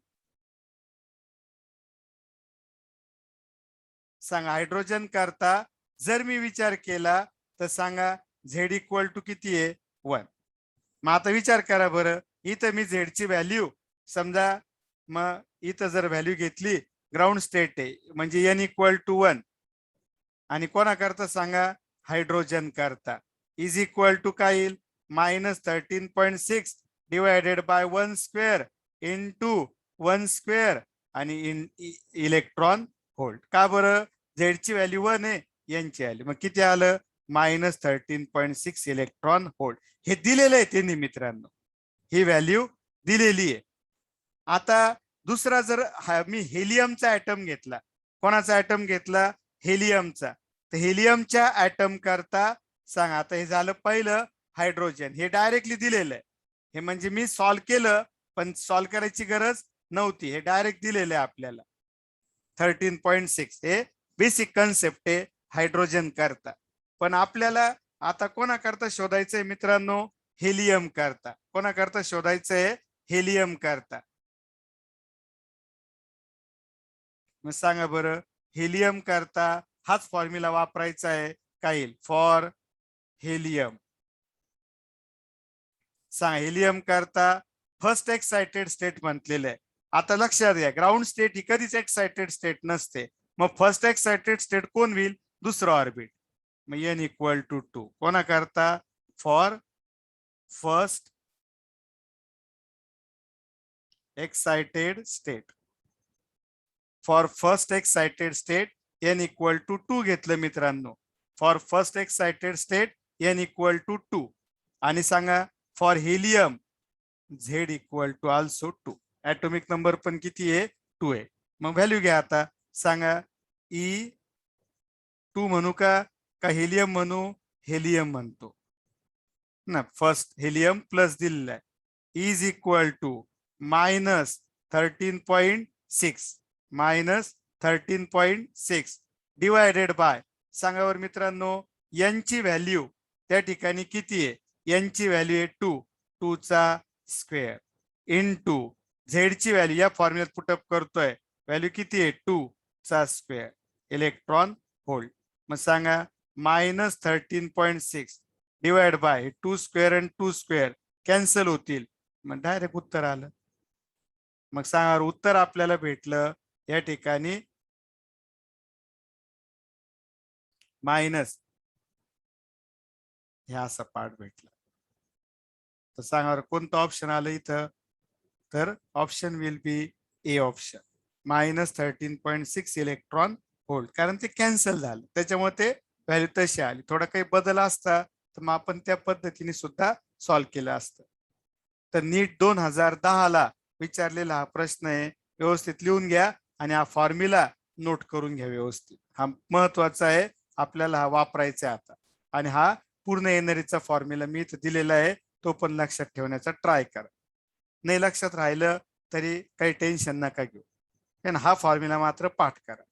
सांगा हायड्रोजन करता जर मी विचार केला तर सांगा झेड इक्वल टू किती आहे? 1. मग आता विचार करा बरं इथं मी झेडची व्हॅल्यू समजा, मग इथं जर व्हॅल्यू घेतली ग्राउंड स्टेट आहे म्हणजे n इक्वल टू 1 आणि कोणाकरता सांगा हायड्रोजन करता इज इक्वल टू काय येईल -13.6 divided bye 1 square into 1 square आणि इलेक्ट्रॉन व्होल्ट. का बरं झेडची व्हॅल्यू 1 आहे यांची व्हॅल्यू मग किती आलं -13.6 इलेक्ट्रॉन व्होल्ट. हे दिलेलं आहे त्यांनी मित्रांनो, ही व्हॅल्यू दिलेली आहे. आता दुसरा जर मी हेलियमचा ऍटम घेतला, कोणाचा ऍटम घेतला हेलियमचा, तर हेलियमच्या ऍटम करता सांगा. आता हे झालं पहिलं हायड्रोजन, हे डायरेक्टली दिलेलं आहे. हे म्हणजे मी सॉल्व्ह केलं पण सॉल्व्ह करायची गरज नव्हती, हे डायरेक्ट दिलेलं आहे आपल्याला. 13.6 हे बेसिक कन्सेप्ट आहे हायड्रोजन करता. पण आपल्याला आता कोणाकरता शोधायचंय मित्रांनो हेलियम करता. कोणाकरता शोधायचंय हेलियम करता. मग सांगा बरं हेलियम करता हाच फॉर्म्युला वापरायचा आहे काय फॉर हेलियम. सांगा हेलियम करता फर्स्ट एक्साइटेड स्टेट म्हटलेलं आहे. आता लक्षात घ्या ग्राउंड स्टेट ही कधीच एक्साइटेड स्टेट नसते. मग फर्स्ट एक्साइटेड स्टेट कोण होईल दुसरं ऑर्बिट. मग n इक्वल टू 2 कोणा करता for first excited state. For first excited state n equal to 2 घेतलं मित्रांनो. For first excited state n equal to 2 आणि सांगा for helium z equal to also 2. Atomic number पण किती आहे 2 आहे. मग व्हॅल्यू घ्या आता सांगा E2 म्हणू का हेलियम म्हणू हेलियम म्हणतो ना. फर्स्ट हेलियम प्लस दिलेला आहे is equal to -13.6 divided by सांगा वर मित्रांनो यांची व्हॅल्यू त्या ठिकाणी किती आहे यांची व्हॅल्यू आहे 2 चा स्क्वेअर इंटू झेडची व्हॅल्यू या फॉर्म्युल्यात पुटअप करतोय व्हॅल्यू किती आहे 2 चा स्क्वेअर इलेक्ट्रॉन व्होल्ट. मग सांगा -13.6 डिवाइड बाय 2 स्क्वेअर आणि 2 स्क्वेअर कॅन्सल होतील मग डायरेक्ट उत्तर आलं. मग सांगा उत्तर आपल्याला भेटलं या ठिकाणी मायनस ह्या असा पार्ट भेटला. तर सांगा कोणतं ऑप्शन आलं इथं तर option will be A option -13.6 electron volt. कारण ते कॅन्सल झालं त्याच्यामुळे ते व्हॅल्यू तशी आली. थोडा काही बदल असता तर मग आपण त्या पद्धतीने सुद्धा सॉल्व्ह केलं असतं. तर नीट 2010 ला विचारलेला हा प्रश्न आहे. व्यवस्थित लिहून घ्या आणि हा फॉर्म्युला नोट करून घ्या व्यवस्थित. हा महत्वाचा आहे आपल्याला हा वापरायचा आहे आता. आणि हा पूर्ण एनर्जीचा फॉर्म्युला मी इथं दिलेला आहे तो पण लक्षात ठेवण्याचा ट्राय करा. नाही लक्षात राहिलं तरी काही टेन्शन नका घेऊ. पण हा फॉर्म्युला मात्र पाठ करा.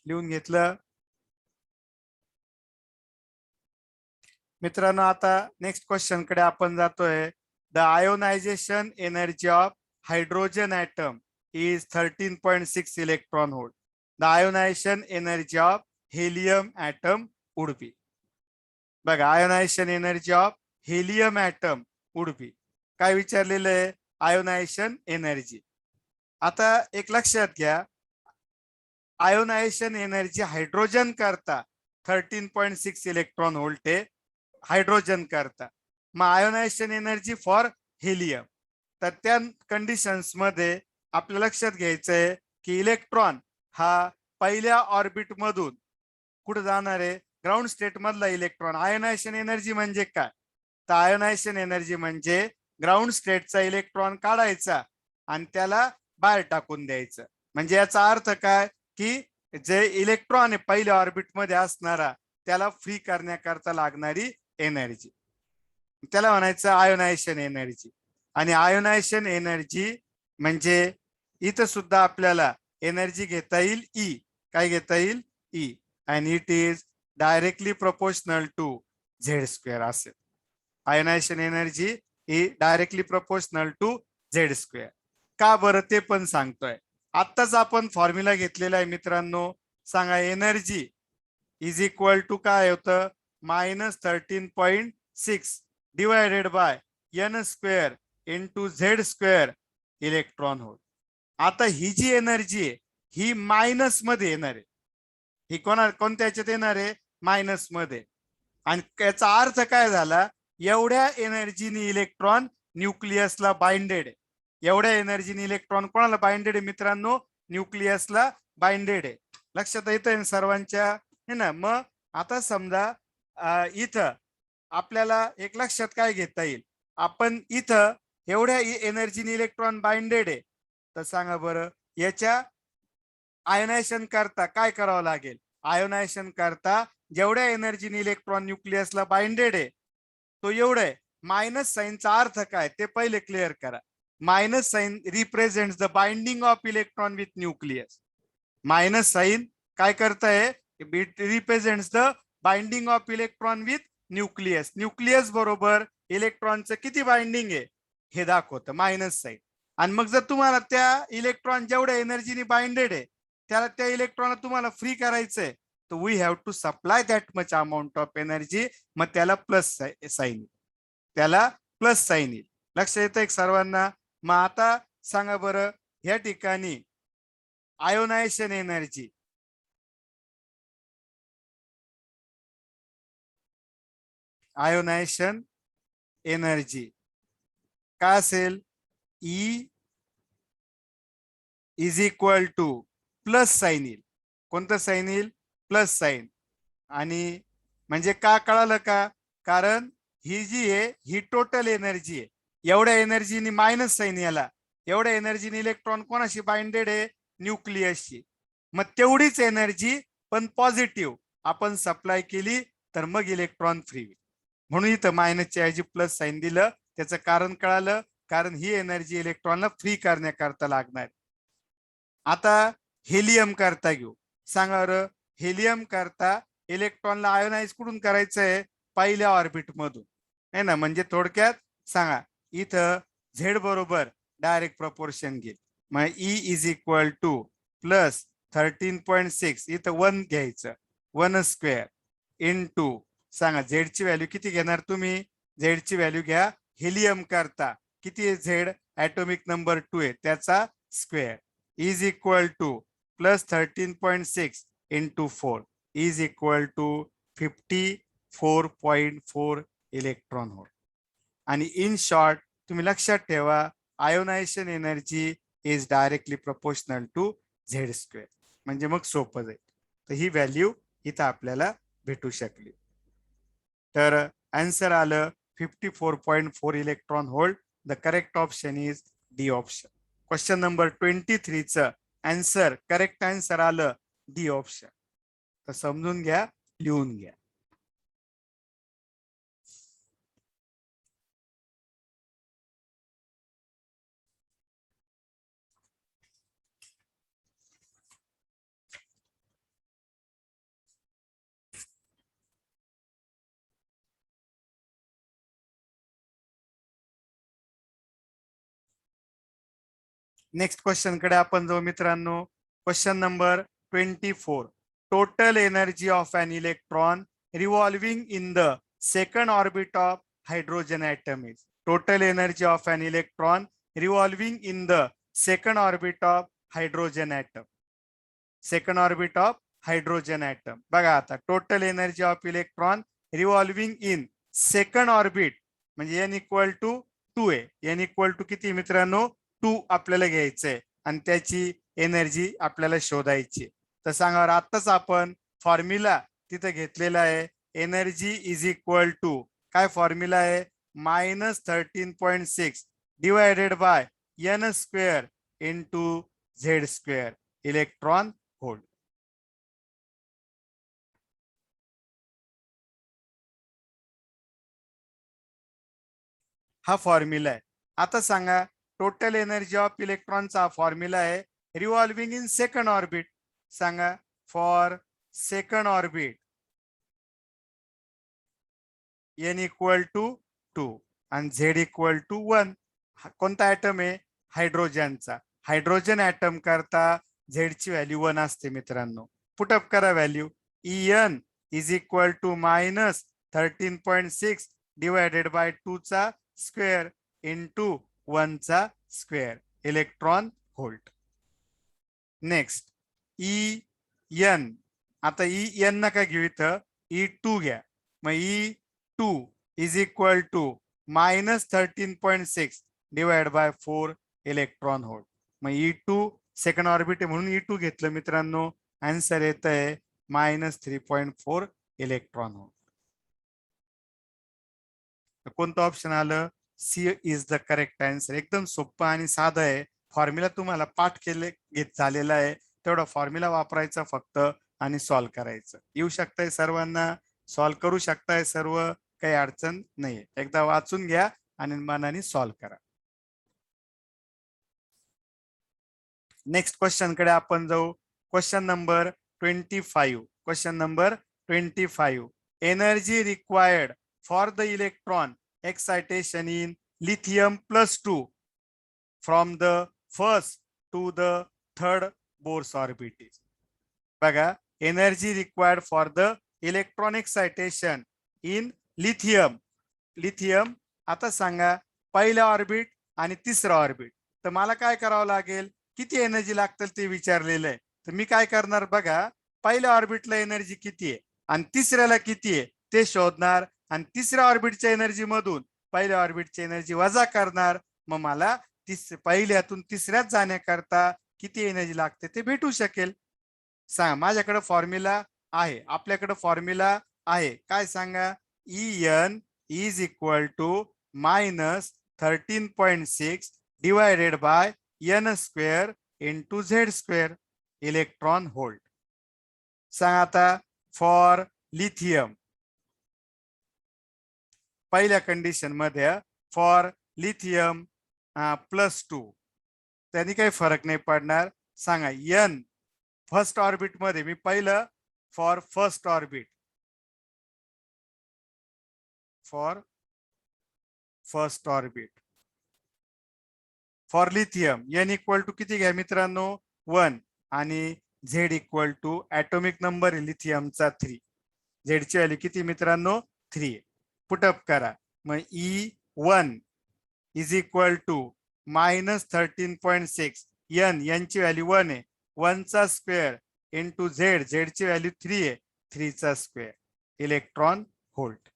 लिहून घेतलं मित्रांनो. आता नेक्स्ट क्वेश्चन कडे आपण जातोय. The ionisation energy of hydrogen atom is 13.6 electron volt. The ionisation energy of helium atom would be. बघा ionisation energy of helium atom would be काय विचारलेलं आहे आयोनायझेशन एनर्जी. आता एक लक्षात घ्या आयोनायझेशन एनर्जी हायड्रोजन करता 13.6 इलेक्ट्रॉन व्होल्ट आहे हायड्रोजन करता. मग आयोनायझेशन एनर्जी फॉर हेलियम. तर त्या कंडिशन्स मध्ये आपल्या लक्षात घ्यायचंय की इलेक्ट्रॉन हा पहिल्या ऑर्बिट मधून कुठे जाणार आहे ग्राउंड स्टेट मधला इलेक्ट्रॉन. आयोनायझेशन एनर्जी म्हणजे काय तर आयोनायझेशन एनर्जी म्हणजे ग्राउंड स्टेटचा इलेक्ट्रॉन काढायचा आणि त्याला बाहेर टाकून द्यायचं. म्हणजे याचा अर्थ काय की जे इलेक्ट्रॉन आहे पहिल्या ऑर्बिट मध्ये असणारा त्याला फ्री करण्याकरता लागणारी एनर्जी त्याला म्हणायचं आयोनायझेशन एनर्जी. आणि आयोनायझेशन एनर्जी म्हणजे इथं सुद्धा आपल्याला एनर्जी घेता येईल ई. काय घेता येईल ई आणि it is directly proportional to Z square असेल. आयोनायझेशन एनर्जी ही directly proportional to Z square. का बरं ते पण सांगतोय. आत्ताच आपण फॉर्म्युला घेतलेला आहे मित्रांनो. सांगा एनर्जी इज इक्वल टू काय होतं -13.6 divided by n square into Z square electron volt. आता ही जी एनर्जी आहे ही मायनस मध्ये येणार आहे. ही कोणत्या याच्यात येणार आहे? मायनस मध्ये. आणि याचा अर्थ काय झाला? एवढ्या एनर्जीनी इलेक्ट्रॉन न्यूक्लियसला बाइंडेड आहे. एवढ्या एनर्जीने इलेक्ट्रॉन कोणाला बाइंडेड आहे मित्रांनो? न्यूक्लियसला बाइंडेड आहे. लक्षात येतं सर्वांच्या? हे ना. मग आता समजा इथं आपल्याला एक लक्षात काय घेता येईल? आपण इथं एवढ्या एनर्जीने इलेक्ट्रॉन बाइंडेड आहे, तर सांगा बरं याच्या आयोनायझेशन करता काय करावं लागेल? आयोनायझेशन करता जेवढ्या एनर्जीने इलेक्ट्रॉन न्यूक्लियसला बाइंडेड आहे तो एवढं आहे. मायनस साइनचा अर्थ काय ते पहिले क्लिअर करा. Minus sign represent the binding of electron with nucleus. Minus sign काय करताय? Represents the binding of electron with nucleus. Nucleus बरोबर इलेक्ट्रॉनचं किती बाइंडिंग आहे हे दाखवतं मायनस साइन. आणि मग जर तुम्हाला त्या इलेक्ट्रॉन जेवढ्या एनर्जीने बाइंडेड आहे त्याला त्या इलेक्ट्रॉन तुम्हाला फ्री करायचंय, तर we have to supply that much amount of energy. मग त्याला प्लस साइन, त्याला प्लस साइन येईल. लक्ष येतं एक सर्वांना? मग आता सांगा बरं या ठिकाणी आयोनायझेशन एनर्जी, आयोनायझेशन एनर्जी काय असेल? E is equal two plus sign येईल. कोणतं साइन येईल? Plus sign. आणि म्हणजे का कळालं का? कारण ही जी आहे ही टोटल एनर्जी आहे. एवढ्या एनर्जीने मायनस साइन याला, एवढ्या एनर्जीने इलेक्ट्रॉन कोणाशी बाइंडेड आहे? न्यूक्लियसशी. मग तेवढीच एनर्जी पण पॉझिटिव्ह आपण सप्लाय केली तर मग इलेक्ट्रॉन फ्री होईल. म्हणून इथं मायनसच्या ऐवजी प्लस साइन दिलं. त्याचं कारण कळालं, कारण ही एनर्जी इलेक्ट्रॉनला फ्री करण्याकरता लागणार. आता हेलियम करता घेऊ. सांगा बरं हेलियम करता इलेक्ट्रॉनला आयोनाइज कुठून करायचंय? पहिल्या ऑर्बिट मधून आहे ना. म्हणजे थोडक्यात सांगा इथं झेड बरोबर डायरेक्ट प्रपोर्शन घेईल. मग E is equal two plus 13.6 इथं 1 घ्यायचं, 1 स्क्वेअर इंटू सांगा झेडची व्हॅल्यू किती घेणार तुम्ही? झेडची व्हॅल्यू घ्या हेलियम करता किती आहे? झेड ऍटॉमिक नंबर 2 आहे त्याचा square is equal to plus 13.6 into 4 is equal to 54.4 electron volt. आणि इन शॉर्ट तुम्ही लक्षात ठेवा ionization energy is directly proportional to Z square. म्हणजे मग सोपं जाईल. तर ही व्हॅल्यू इथं आपल्याला भेटू शकली. तर आन्सर आलं 54.4 electron hold. The correct option is D option. Question number 23 च आन्सर करेक्ट आन्सर आलं डी ऑप्शन. तर समजून घ्या, लिहून घ्या. नेक्स्ट क्वेश्चन कडे आपण जाऊ मित्रांनो. Question number 24. Total energy of an electron revolving in the second orbit of hydrogen atom is. Total energy of an electron revolving in the second orbit of hydrogen atom. Second orbit of hydrogen atom. बघा आता total energy of electron revolving in second orbit म्हणजे n equal to 2 आहे. n equal to किती मित्रांनो? 2 आपल्याला घ्यायचंय आणि त्याची एनर्जी आपल्याला शोधायची. तर सांगा आताच आपण फॉर्म्युला तिथं घेतलेला आहे. एनर्जी इज इक्वल टू काय फॉर्म्युला आहे? -13.6 divided by n square into Z square electron volt. हा फॉर्म्युला आहे. आता सांगा टोटल एनर्जी ऑफ इलेक्ट्रॉनचा फॉर्म्युला आहे रिव्हॉल्विंग इन सेकंड ऑर्बिट. सांगा for second orbit n equal to 2 आणि z इक्वल टू 1. कोणता ऍटम आहे? हायड्रोजनचा. हायड्रोजन ऍटम करता z ची व्हॅल्यू 1 असते मित्रांनो. पुटअप करा value. En is equal to -13.6 divided by 2 चा स्क्वेअर इंटू 1 चा square electron volt. Next EN. आता EN नका घेऊ इथं, E2 घ्या. मग E2 is equal to -13.6 divide by 4 electron volt. मग E2 सेकंड ऑर्बिट आहे म्हणून E2 घेतलं मित्रांनो. आन्सर येत आहे -3.4 इलेक्ट्रॉन व्होल्ट. कोणतं ऑप्शन आलं? C is the correct answer. एकदम सोपं आणि साधं आहे. फॉर्म्युला तुम्हाला पाठ झालेला आहे, तेवढा फॉर्म्युला वापरायचा फक्त आणि सॉल्व्ह करायचं. येऊ शकताय सर्वांना, सॉल्व्ह करू शकताय सर्व, काही अडचण नाहीये. एकदा वाचून घ्या आणि मनाने सॉल्व्ह करा. नेक्स्ट क्वेश्चन कडे आपण जाऊ. Question number 25. Question number 25. Energy required for the electron excitation in lithium +2 from the first to the third Bohr's orbit. बघा, energy required for the electron excitation in lithium. lithium आता सांगा पहिल्या orbit आणि तिसरा orbit. तर मला काय करावं लागेल, किती एनर्जी लागतील ते विचारलेलं आहे. तर मी काय करणार बघा, पहिल्या ऑर्बिटला एनर्जी किती आहे आणि तिसऱ्याला किती आहे ते शोधणार आणि तिसऱ्या ऑर्बिटच्या एनर्जी मधून पहिल्या ऑर्बिटची एनर्जी वजा करणार. मग मला पहिल्यातून तिसऱ्यात जाण्याकरता किती एनर्जी लागते ते भेटू शकेल. सांगा, माझ्याकडे फॉर्म्युला आहे, आपल्याकडे फॉर्म्युला आहे. काय सांगा, EN is equal to -13.6 divided by N square into Z square electron volt. सांगा आता फॉर लिथियम पहिल्या कंडिशन मध्ये, फॉर लिथियम +2 त्यांनी काही फरक नाही पडणार. सांगा N फर्स्ट ऑर्बिट मध्ये, मी पहिलं for first orbit, for first orbit for lithium N equal to किती घ्या मित्रांनो 1 आणि Z equal to atomic number लिथियमचा 3. Z ची व्हॅल्यू किती मित्रांनो 3. पुटअप करा. मग E1 is equal to -13.6 N यांची व्हॅल्यू 1 आहे, 1 चा स्क्वेअर इंटू Z, Z ची व्हॅल्यू 3 आहे, 3 चा स्क्वेअर इलेक्ट्रॉन व्होल्ट.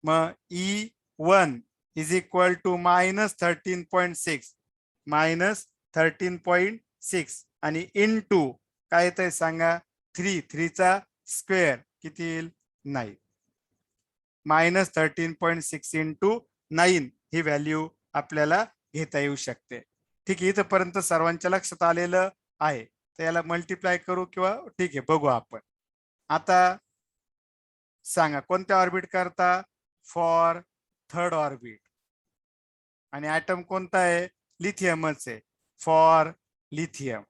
मग E1 इज इक्वल टू -13.6 आणि इंटू काय येतंय सांगा 3, 3 चा स्क्वेअर किती येईल 9. -13.6 इंटू 9 ही व्हॅल्यू आपल्याला घेता येऊ शकते. ठीक आहे, इथपर्यंत सर्वांच्या लक्षात आलेलं आहे. तर याला मल्टिप्लाय करू किंवा ठीक आहे बघू आपण. आता सांगा कोणत्या ऑर्बिट करता, फॉर थर्ड ऑर्बिट, आणि ऍटम कोणता आहे लिथियमच आहे, फॉर लिथियम.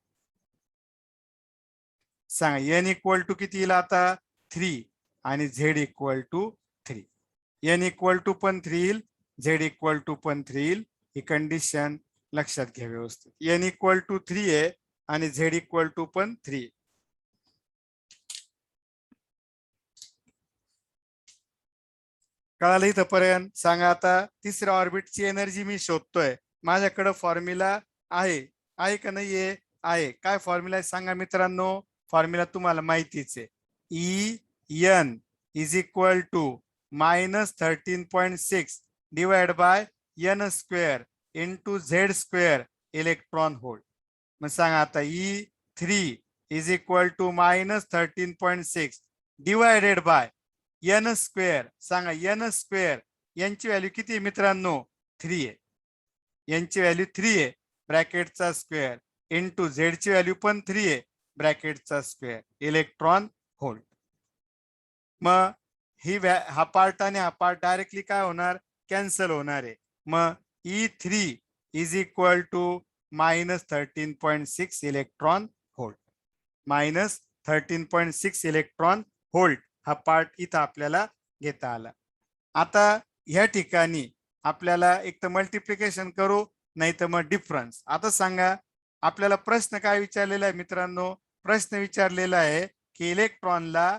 सांगा N इक्वल टू किती येईल आता 3 आणि Z equal to 3. N equal to पण 3 येईल, Z इक्वल टू पण 3 येईल. ही कंडिशन लक्षात घ्या व्यवस्थित. N इक्वल टू 3 आहे आणि Z इक्वल टू पण 3. कळालं इथपर्यंत? सांगा आता तिसऱ्या ऑर्बिटची एनर्जी मी शोधतोय. माझ्याकडे फॉर्म्युला आहे का नाहीये? आहे. काय फॉर्म्युला आहे सांगा मित्रांनो. फॉर्म्युला तुम्हाला माहितीच आहे. EN is equal to -13.6 divide by N square into Z square electron volt. मग सांगा आता E3 is equal to -13.6 divided by N square. सांगा N स्क्वेअर यांची व्हॅल्यू किती आहे मित्रांनो 3 आहे. यांची व्हॅल्यू 3 आहे ब्रॅकेटचा स्क्वेअर इंटू Z ची व्हॅल्यू पण 3 आहे ब्रॅकेटचा स्क्वेअर इलेक्ट्रॉन व्होल्ट. मग हा पार्ट आणि हा पार्ट डायरेक्टली काय होणार कॅन्सल होणार आहे. मग E3 is equal to -13.6 electron volt. -13.6 electron volt हा पार्ट इथं आपल्याला घेता आला. आता ह्या ठिकाणी आपल्याला एक तर मल्टिप्लिकेशन करू नाही तर मग डिफरन्स. आता सांगा आपल्याला प्रश्न काय विचारलेला आहे मित्रांनो. प्रश्न विचारलेला आहे की इलेक्ट्रॉनला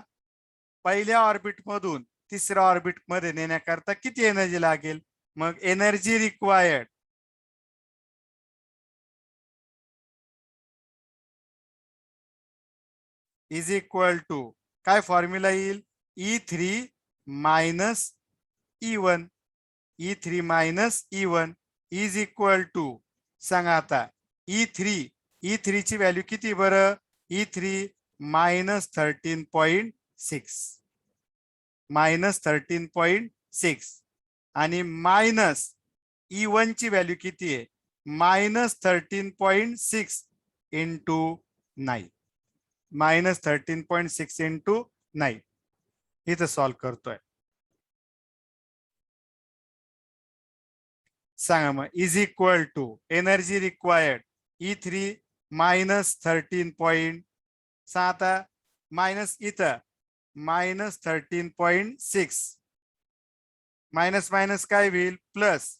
पहिल्या ऑर्बिट मधून तिसऱ्या ऑर्बिट मध्ये नेण्याकरता किती एनर्जी लागेल? मग energy required is equal to काय फॉर्म्युला येईल? E3 minus E1. E3 minus E1 is equal to सांगा आता E3 ची व्हॅल्यू किती बरं? E3 मायनस 13.6 मायनस 13.6 आणि मायनस E1 ची व्हॅल्यू किती आहे? मायनस 13.6 इंटू 9 मायनस 13.6 इंटू 9 इथं सॉल्व करतोय. सांगा मग is equal to energy required E3 minus 13.7 minus इथं मायनस 13.6 मायनस मायनस काय होईल? Plus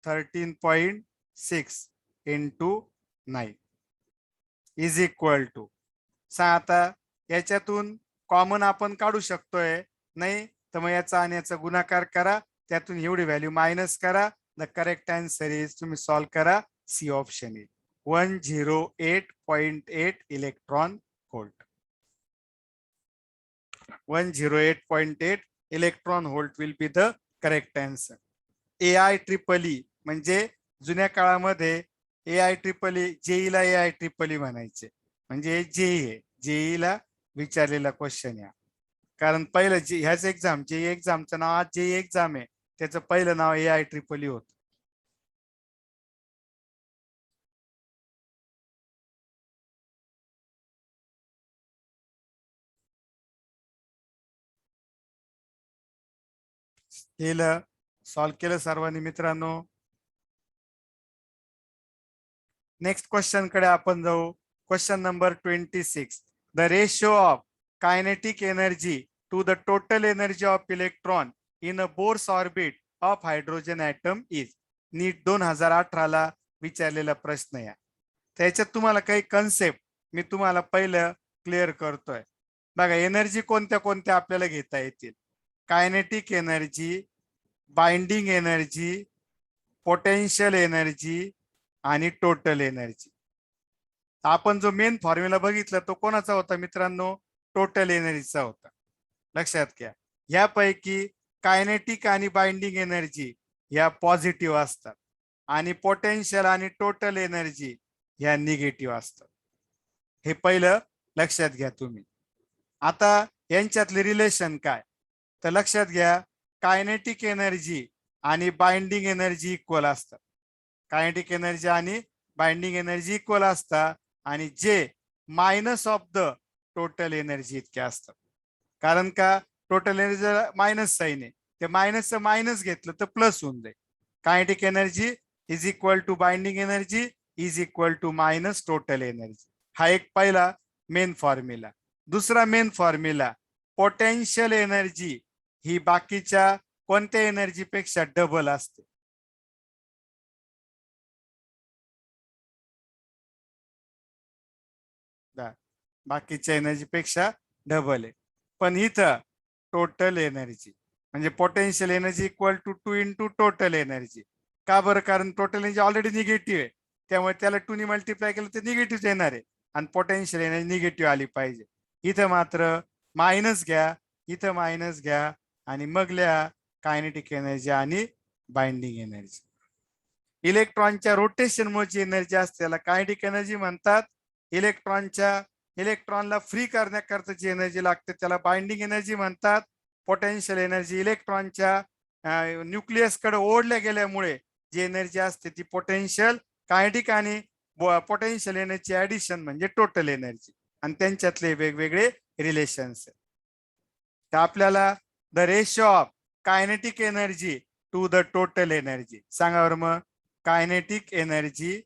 13.6 into 9 is equal to आता याच्यातून कॉमन आपण काढू शकतोय नाही तर मग याचा आणि याचा गुणाकार करा, त्यातून एवढी व्हॅल्यू मायनस करा. द करेक्ट आन्सर इज तुम्ही सॉल्व करा C option is 108.8 electron volt. 108.8 electron volt will be the correct answer. AI-EEE म्हणजे जुन्या काळामध्ये AI-EEE जेईला AI-EEE म्हणायचे, म्हणजे जेईला विचारलेला क्वेश्चन या. कारण पहिलं ह्याच एक्झाम जेई एक्झामचं नाव आज जेई एक्झाम आहे, त्याचं पहिलं नाव AI-EEE होत. केलं, सॉल्व केलं सर्वांनी मित्रांनो. नेक्स्ट क्वेश्चन कडे आपण जाऊ. Question number 26. The ratio of kinetic energy to the total energy of electron in a Bohr's orbit of hydrogen atom is. NEET 2018 ला विचारलेला प्रश्न या. त्याच्यात तुम्हाला काही कन्सेप्ट मी तुम्हाला पहिलं क्लिअर करतोय. बघा एनर्जी कोणत्या कोणत्या आपल्याला घेता येतील? Kinetic energy, binding energy, potential energy आणि टोटल एनर्जी. आपण जो मेन फॉर्म्युला बघितला तो कोणाचा होता मित्रांनो? टोटल एनर्जीचा होता. लक्षात घ्या यापैकी कायनेटिक आणि बाइंडिंग एनर्जी या पॉझिटिव्ह असतात आणि पोटेन्शियल आणि टोटल एनर्जी या निगेटिव्ह असतात. हे पहिलं लक्षात घ्या तुम्ही. आता यांच्यातले रिलेशन काय तर लक्षात घ्या, कायनेटिक एनर्जी आणि बाइंडिंग एनर्जी इक्वल असतात. कायनेटिक एनर्जी आणि बाइंडिंग एनर्जी इक्वल असतात आणि जे minus of the total energy इतके असतात. कारण का टोटल एनर्जी मायनस साइन आहे, ते मायनसचं मायनस घेतलं तर प्लस होऊन जाईल. Kinetic energy is equal to binding energy is equal to minus total energy. हा एक पहिला मेन फॉर्म्युला. दुसरा मेन फॉर्म्युला पोटेन्शियल एनर्जी ही बाकीच्या कोणत्या एनर्जी पेक्षा डबल असते. बाकीच्या एनर्जी पेक्षा डबल आहे. पण इथं टोटल एनर्जी म्हणजे potential energy equal to 2 into total energy. का बरं? कारण टोटल एनर्जी ऑलरेडी निगेटिव्ह आहे, त्यामुळे त्याला 2 ने मल्टिप्लाय केलं तर निगेटिव्ह येणार आहे आणि पोटेन्शियल एनर्जी निगेटिव्ह आली पाहिजे. इथं मात्र मायनस घ्या, इथं मायनस घ्या आणि मग लिहा कायनेटिक एनर्जी आणि बाइंडिंग एनर्जी. इलेक्ट्रॉनच्या रोटेशनमुळे जी एनर्जी असते त्याला कायनेटिक एनर्जी म्हणतात. इलेक्ट्रॉनला फ्री करण्याकरता जी एनर्जी लागते त्याला बाइंडिंग एनर्जी म्हणतात. पोटेन्शियल एनर्जी इलेक्ट्रॉनच्या न्यूक्लियस कडे ओढल्या गेल्यामुळे जी एनर्जी असते ती पोटेन्शियल. कायनेटिक आणि पोटेन्शियल एनर्जी ऍडिशन म्हणजे टोटल एनर्जी आणि त्यांच्यातले वेगवेगळे रिलेशन्स. तर आपल्याला the ratio of kinetic energy to the total energy सांगा बरं मग. कायनेटिक एनर्जी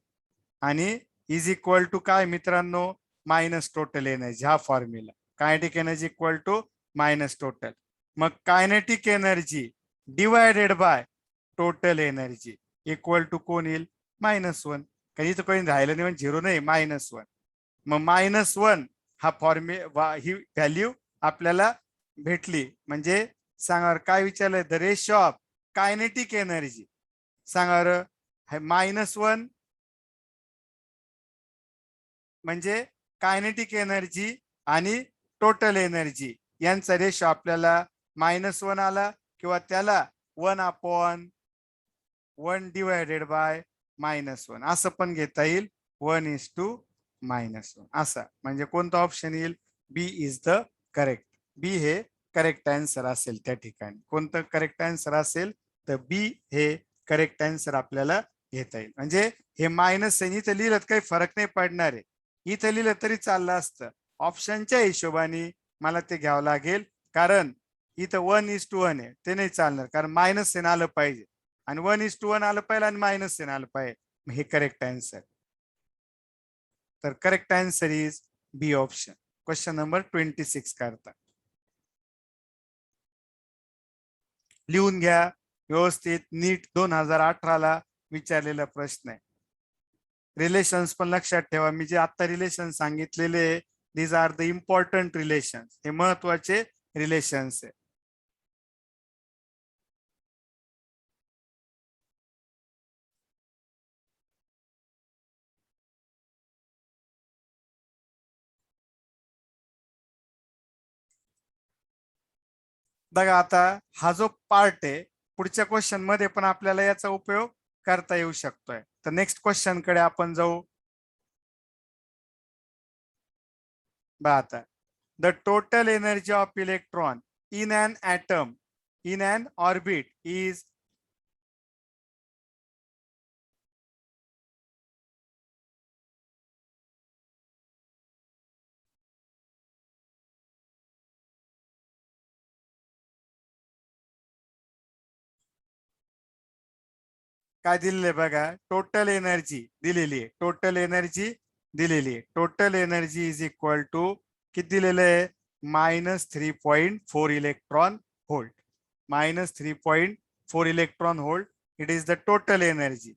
आणि इज इक्वल टू काय मित्रांनो? Minus total energy. हा formula kinetic energy equal to minus total. मग kinetic energy divided by total energy equal to कोण येईल? -1. काही इथं कोणी राहिलं नाही म्हणजे 0 नाही, -1. मग -1 हा ही व्हॅल्यू आपल्याला भेटली म्हणजे सांगा काय विचारलंय, the ratio of kinetic energy सांगा -1 म्हणजे कायनेटिक एनर्जी आणि टोटल एनर्जी यांचा रेशो आपल्याला -1 आला किंवा त्याला 1/1 डिवायडेड बाय -1 असं पण घेता येईल, 1:-1 असा. म्हणजे कोणता ऑप्शन येईल, बी इज द करेक्ट. बी हे करेक्ट आन्सर असेल त्या ठिकाणी. कोणतं करेक्ट आन्सर असेल तर बी हे करेक्ट आन्सर आपल्याला घेता येईल. म्हणजे हे मायनस आहे इथं लिहिलं काही फरक नाही पडणार आहे, इथं लिहिलं तरी चाललं असतं. ऑप्शनच्या हिशोबाने मला ते घ्यावं लागेल, कारण इथं 1:1 आहे, ते नाही चालणार, कारण मायनस सेन आलं पाहिजे आणि 1:1 आलं पाहिजे आणि मायनस सेन आलं पाहिजे. हे करेक्ट आन्सर. तर correct answer is B option. Question number 26 करता लिहून घ्या व्यवस्थित, नीट 2018 ला विचारलेला प्रश्न आहे. रिलेशन्स पण लक्षात ठेवा, मी जे आता रिलेशन सांगितलेले these are the important relations, हे महत्वाचे रिलेशन्स आहे. बघा आता हा जो पार्ट आहे पुढच्या क्वेश्चन मध्ये पण आपल्याला याचा उपयोग करता येऊ शकतोय. तर नेक्स्ट क्वेश्चन कडे आपण जाऊ. बघा आता, the total energy of electron in an atom in an orbit is काय दिलेलं आहे बघा, टोटल एनर्जी दिलेली आहे, टोटल एनर्जी दिलेली आहे. Total energy is equal to किती दिलेलं आहे, -3.4 electron volt. -3.4 electron volt it is the total energy.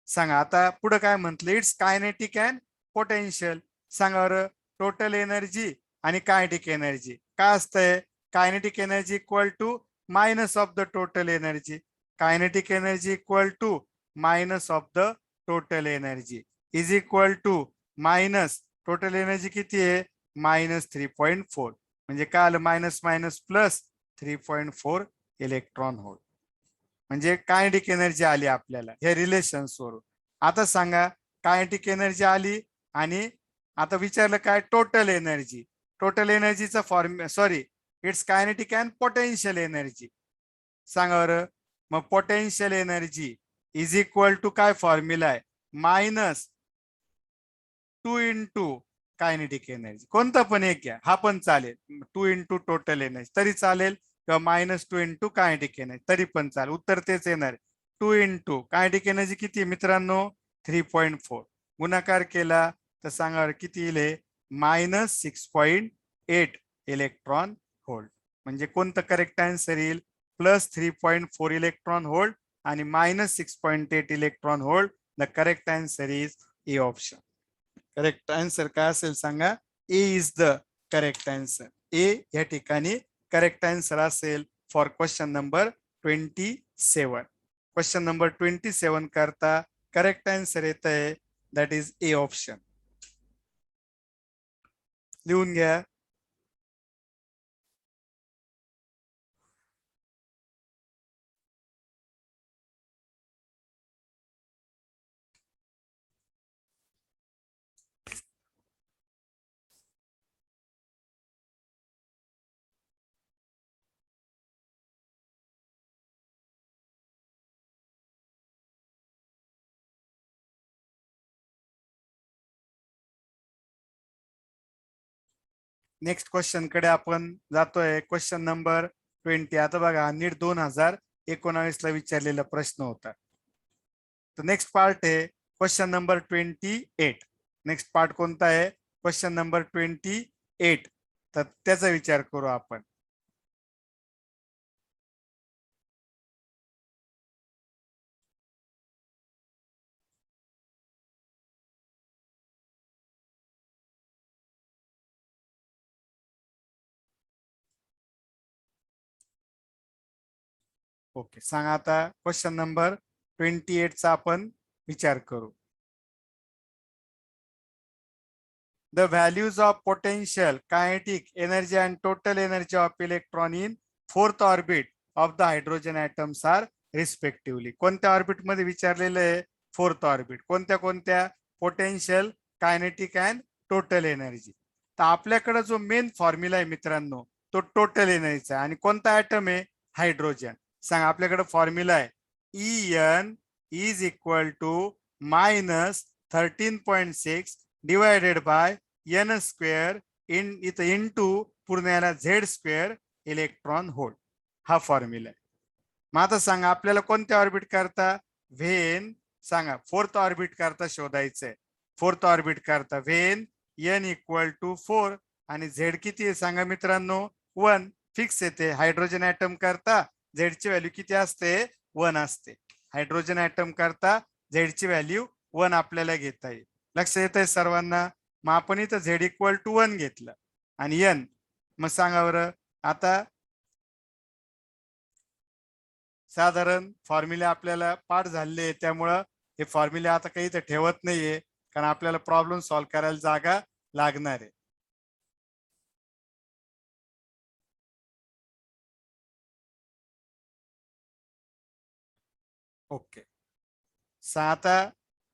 सांगा आता पुढे काय म्हटलं, इट्स कायनेटिक अँड पोटेन्शियल. सांगा बरं, टोटल एनर्जी आणि कायनेटिक एनर्जी काय असतंय. Kinetic energy equal to minus of the total energy. Kinetic energy equal to minus of the total energy is equal to minus total energy किती आहे, -3.4. म्हणजे काय आलं, minus minus plus 3.4 electron volt. म्हणजे kinetic energy आली आपल्याला या relations वरून. आता सांगा, कायनेटिक एनर्जी आली आणि आता विचारलं काय, टोटल एनर्जी. टोटल एनर्जीचा formula, sorry, it's kinetic and potential energy. सांगा बरं, मग potential energy is equal to काय फॉर्म्युला आहे, -2 कायनेटिक एनर्जी. कोणता पण एक घ्या, हा पण चालेल. 2 टोटल एनर्जी तरी चालेल, किंवा -2 कायनेटिक एनर्जी तरी पण चालेल. उत्तर तेच येणार. 2 कायनेटिक एनर्जी किती आहे मित्रांनो, 3.4. गुणाकार केला तर सांगा किती येईल, -6.8 इलेक्ट्रॉन व्होल्ट. म्हणजे कोणतं करेक्ट आन्सर येईल, +3.4 इलेक्ट्रॉन व्होल्ट आणि -6.8 electron volt. The correct answer is A option. Correct answer काय असेल सांगा, ए इज द करेक्ट आन्सर. ए या ठिकाणी करेक्ट आन्सर असेल for question number 27. Question number 27 करता करेक्ट आन्सर येत आहे, दॅट इज ए ऑप्शन. लिहून घ्या. नेक्स्ट क्वेश्चन कडे आपण जातोय, क्वेश्चन नंबर 20. आता बघा, नीट 2019 ला विचारलेला प्रश्न होता. तर नेक्स्ट पार्ट आहे क्वेश्चन नंबर 28. नेक्स्ट पार्ट कोणता आहे, क्वेश्चन नंबर 28. तर त्याचा विचार करू आपण. ओके, सांगा आता क्वेश्चन नंबर 28 चा आपण विचार करू. The values of potential, kinetic energy and total energy of electron in fourth orbit of the hydrogen atoms are respectively. कोणत्या ऑर्बिट मध्ये विचारलेलं आहे? Fourth orbit. कोणत्या कोणत्या? Potential, kinetic and total energy. तर आपल्याकडे जो मेन फॉर्म्युला आहे मित्रांनो, तो टोटल एनर्जीचा. आणि कोणता ऍटम आहे? हायड्रोजन. सांगा, आपल्याकडे फॉर्म्युला आहे En is equal to -13.6 divided by n square इथं इंटू पूर्ण याला z स्क्वेअर इलेक्ट्रॉन होल. हा फॉर्म्युला आहे. मग आता सांगा, आपल्याला कोणत्या ऑर्बिट करता? व्हेन, सांगा, फोर्थ ऑर्बिट करता शोधायचंय. फोर्थ ऑर्बिट करता व्हेन n इक्वल टू 4 आणि z किती आहे सांगा मित्रांनो? 1. फिक्स येते. हायड्रोजन ऍटम करता z ची व्हॅल्यू किती असते? 1 असते. हायड्रोजन ऍटम करता z ची व्हॅल्यू 1 आपल्याला घेता येईल. लक्ष येत आहे सर्वांना? मग आपण इथं z इक्वल टू 1 घेतलं आणि n. मग सांगा बरं, आता साधारण फॉर्म्युले आपल्याला पाठ झाले, त्यामुळं हे फॉर्म्युले आता काही इथं ठेवत नाहीये, कारण आपल्याला प्रॉब्लेम सॉल्व्ह करायला जागा लागणार आहे. ओके, आता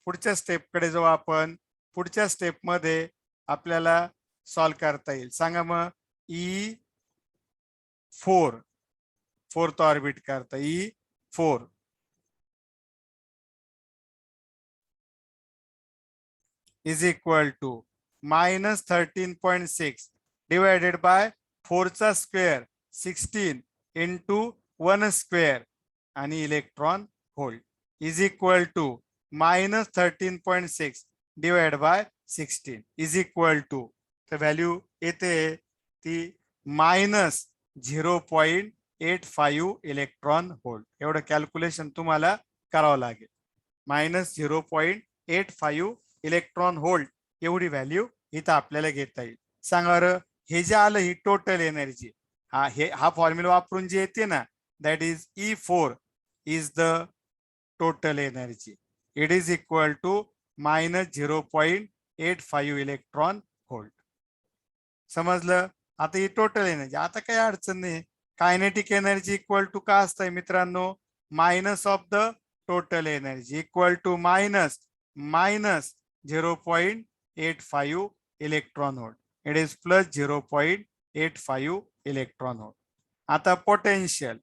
पुढच्या स्टेपकडे जाऊ आपण. पुढच्या स्टेप मध्ये आपल्याला सॉल्व्ह करता येईल. सांगा मग, E4 फोर्थ ऑर्बिट करता E4 is equal to -13.6 divided by 4 चा स्क्वेअर 16 इंटू 1 स्क्वेअर आणि electron volt is equal to -13.6 divide by 16 is equal to, तर व्हॅल्यू येते ती -0.85 इलेक्ट्रॉन होल. एवढं कॅल्क्युलेशन तुम्हाला करावं लागेल. -0.85 इलेक्ट्रॉन होल्ट एवढी व्हॅल्यू इथं आपल्याला घेता येईल. सांगा बरं, हे जे आलं ही टोटल एनर्जी. हा फॉर्म्युला वापरून जे येते ना, that is E4 is the total energy. It is equal to -0.85 electron volt. समजलं? आता ही टोटल एनर्जी. आता काही अडचण नाही. कायनेटिक एनर्जी इक्वल टू का असतंय मित्रांनो? Minus of the total energy equal to minus 0.85 electron volt. It is plus 0.85 electron volt. आता potential,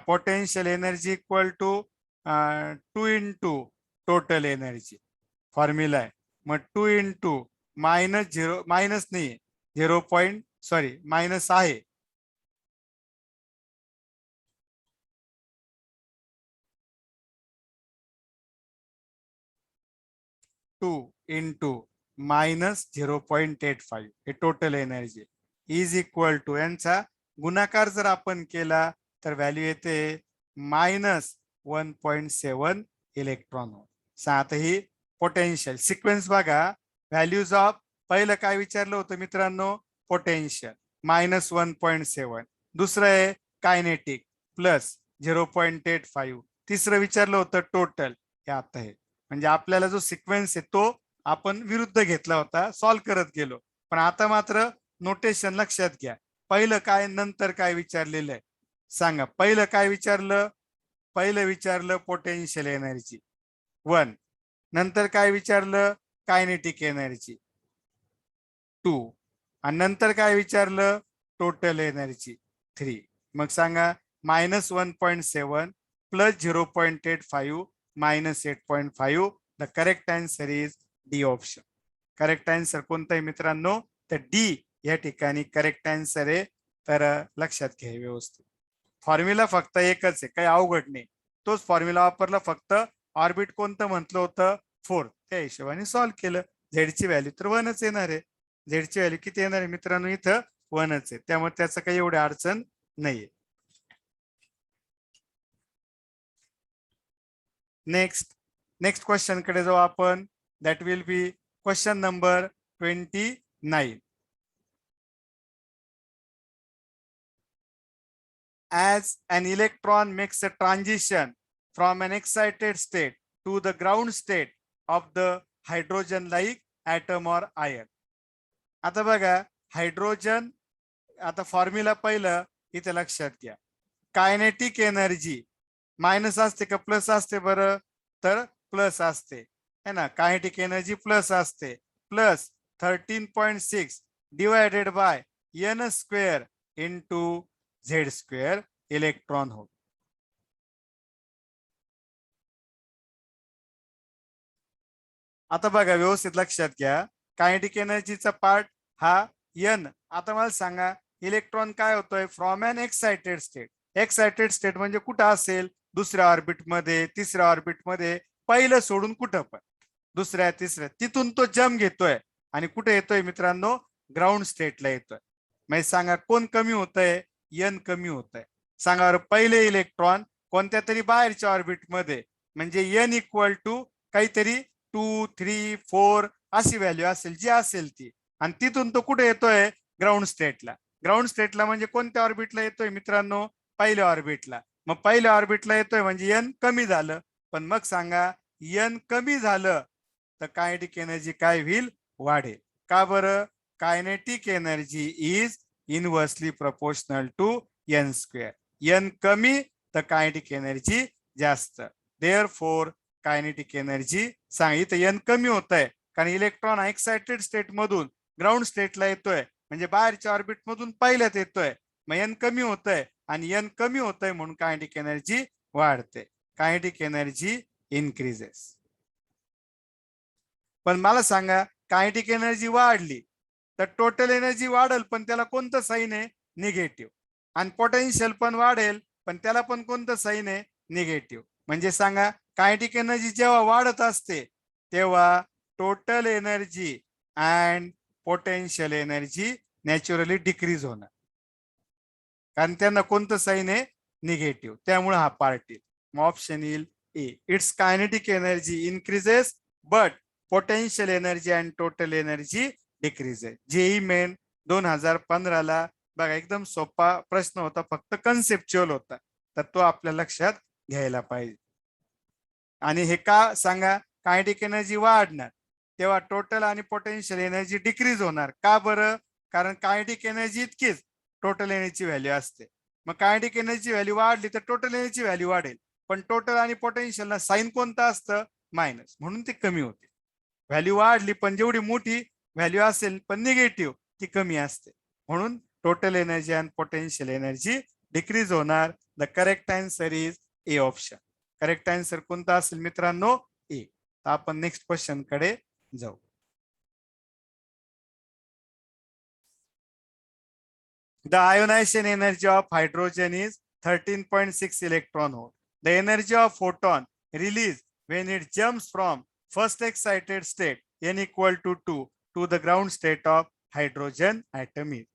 potential energy equal to 2 into total energy. Formula आहे. मग 2 इंटू -0, मायनस नाही, 0. सॉरी, मायनस आहे. Two into -0.85 हे total energy is equal to, यांचा गुणाकार जर आपण केला तर व्हॅल्यू येते -1.7 इलेक्ट्रॉन होल. आता ही पोटेन्शियल सिक्वेन्स बघा. व्हॅल्यूज ऑफ, पहिलं काय विचारलं होतं मित्रांनो? पोटेन्शियल -1.7. दुसरं आहे कायनेटिक प्लस 0.85. तिसरं विचारलं होतं टोटल. हे आता आहे. म्हणजे आपल्याला जो सिक्वेन्स आहे तो आपण विरुद्ध घेतला होता, सॉल्व्ह करत गेलो. पण आता मात्र नोटेशन लक्षात घ्या. पहिलं काय, नंतर काय विचारलेलं आहे सांगा. पहिलं काय विचारलं? पहिलं विचारलं पोटेन्शियल एनर्जी 1. नंतर काय विचारलं? Kinetic energy 2. आणि नंतर काय विचारलं? Total energy 3. मग सांगा, -1.7 plus 0.85 -8.5. The correct answer is D option. Correct answer कोणता आहे मित्रांनो? तर डी या ठिकाणी करेक्ट आन्सर आहे. तर लक्षात घ्या व्यवस्थित. फॉर्म्युला फक्त एकच आहे, काही अवघड नाही. तोच फॉर्म्युला वापरला, फक्त ऑर्बिट कोणतं म्हटलं होतं? 4. त्या हिशोबाने सॉल्व्ह केलं. झेडची व्हॅल्यू तर 1च येणार आहे. झेडची व्हॅल्यू किती येणार आहे मित्रांनो? इथं 1च आहे. त्यामुळे त्याचं काही एवढी अडचण नाहीये. नेक्स्ट क्वेश्चन कडे जाऊ आपण. That will B question number 29. as an electron makes a transition from an excited state to the ground state of the hydrogen like atom or ion. आता बघा हायड्रोजन, आता फॉर्म्युला पहिलं इथे लक्षात घ्या. कायनेटिक एनर्जी मायनस असते का plus असते बरं? तर प्लस असते है ना. कायनेटिक एनर्जी प्लस असते. Plus 13.6 divided by n square into Z square electron volt. आता बघा व्यवस्थित लक्षात घ्या. कायनेटिक एनर्जीचा पार्ट हा n. आता मला सांगा इलेक्ट्रॉन काय होतोय? From an excited state. Excited state म्हणजे कुठं असेल? दुसऱ्या ऑर्बिट मध्ये, तिसऱ्या ऑर्बिट मध्ये, पहिलं सोडून कुठं पण दुसऱ्या तिसऱ्या, तिथून तो जम घेतोय आणि कुठे येतोय मित्रांनो? ग्राउंड स्टेटला येतोय. म्हणजे सांगा कोण कमी होतंय? n कमी होतंय. सांगा बरं पहिले इलेक्ट्रॉन कोणत्या तरी बाहेरच्या ऑर्बिट मध्ये, म्हणजे n इक्वल टू काहीतरी 2, 3, 4 अशी व्हॅल्यू असेल जी असेल ती, आणि तिथून तो कुठे येतोय? ग्राउंड स्टेटला. ग्राउंड स्टेटला म्हणजे कोणत्या ऑर्बिटला येतोय मित्रांनो? पहिल्या ऑर्बिटला. मग पहिल्या ऑर्बिटला येतोय म्हणजे n कमी झालं. पण मग सांगा n कमी झालं तर कायनेटिक एनर्जी काय होईल? वाढेल. का बरं? Kinetic energy is inversely proportional to n square. n कमी तर कायनेटिक एनर्जी जास्त. देअरफॉर कायनेटिक एनर्जी सांग इथे n कमी होत आहे कारण इलेक्ट्रॉन एक्साइटेड स्टेट मधून ग्राउंड स्टेटला येतोय, म्हणजे बाहेरच्या ऑर्बिट मधून पहिल्यात येतोय. मग n कमी होतंय आणि n कमी होतंय म्हणून कायनेटिक एनर्जी वाढते. Kinetic energy increases. पण मला सांगा कायनेटिक एनर्जी वाढली तर टोटल एनर्जी वाढेल, पण त्याला कोणतं साइन आहे? निगेटिव्ह. आणि पोटेन्शियल पण वाढेल, पण त्याला पण कोणतं साइन आहे? निगेटिव्ह. म्हणजे सांगा कायनेटिक एनर्जी जेव्हा वाढत असते तेव्हा total energy and potential energy naturally decrease होणार, कारण त्यांना कोणतं साइन आहे? निगेटिव्ह. त्यामुळे हा पार्ट येईल. मग ऑप्शन येईल A. It's kinetic energy increases but potential energy and total energy decreases. JEE Main 2015 ला बघा एकदम सोपा प्रश्न होता, फक्त कन्सेप्च्युअल होता, तर तो आपल्या लक्षात घ्यायला पाहिजे. आणि हे का सांगा? कायनेटिक एनर्जी वाढणार तेव्हा टोटल आणि पोटेन्शियल एनर्जी डिक्रीज होणार. का बरं? कारण कायनेटिक एनर्जी इतकीच टोटल एनर्जी व्हॅल्यू असते. मग कायनेटिक एनर्जी व्हॅल्यू वाढली तर टोटल एनर्जी व्हॅल्यू वाढेल, पण टोटल आणि पोटेन्शियलला साइन कोणतं असतं? मायनस, म्हणून ते कमी होते. व्हॅल्यू वाढली पण जेवढी मोठी व्हॅल्यू असेल पण निगेटिव्ह ती कमी असते, म्हणून total energy and potential energy decrease होणार. The correct answer is A option. Correct answer कोणता असेल मित्रांनो? ए. आपण नेक्स्ट क्वेश्चन कडे जाऊ. The ionization energy of hydrogen is 13.6 electron volt. The energy of photon released when it jumps from first excited state n equal to 2 to the ground state of hydrogen atom is.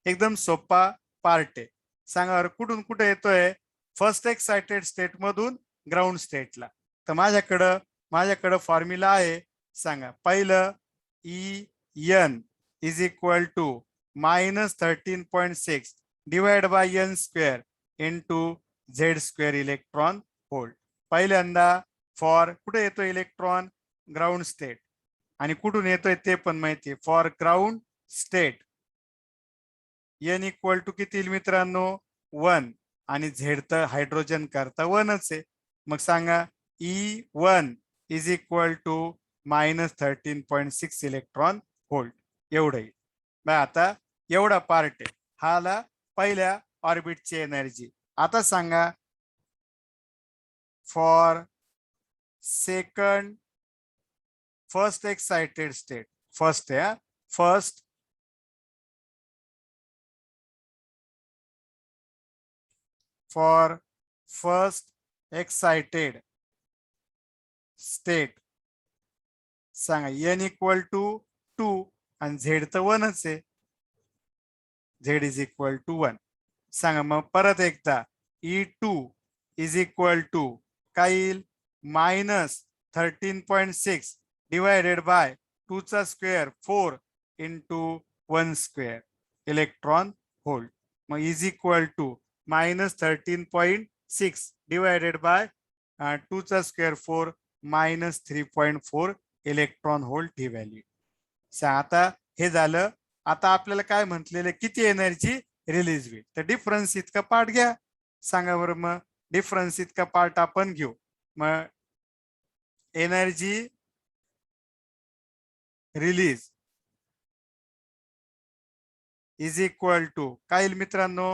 एकदम सोपा part आहे. सांगा कुठून कुठे येतोय? First excited state मधून ground स्टेटला. तर माझ्याकडं फॉर्म्युला आहे. सांगा पहिलं En is equal to minus 13.6 divided by n square into z square electron volt. पहिल्यांदा फॉर कुठे येतोय इलेक्ट्रॉन? Ground state. आणि कुठून येतोय ते पण माहिती आहे. For ground state n equal to किती मित्रांनो? 1. आणि z तर हायड्रोजन करता 1च आहे. मग सांगा E1 is equal to minus 13.6 electron volt. एवढं. आता एवढा पार्ट आहे. हाला पहिल्या ऑर्बिटची एनर्जी. आता सांगा for second first excited state. First आहे, first for first excited state सांगा n इक्वल टू 2 आणि z तर 1च आहे. z is equal to 1. सांगा मग परत एकदा E2 इज इक्वल टू काय येईल? मायनस 13.6 डिवायडेड बाय 2 चा square 4 into 1 square electron volt. मग is equal to minus 13.6 divided by 2 चा square 4 minus 3.4 electron whole T value. आता हे झालं. आता आपल्याला काय म्हटलेलं किती एनर्जी रिलीज होईल, तर डिफरन्स इतका पार्ट घ्या. सांगा बरं मग डिफरन्स इतका पार्ट आपण घेऊ. मग energy release is equal to काय येईल मित्रांनो,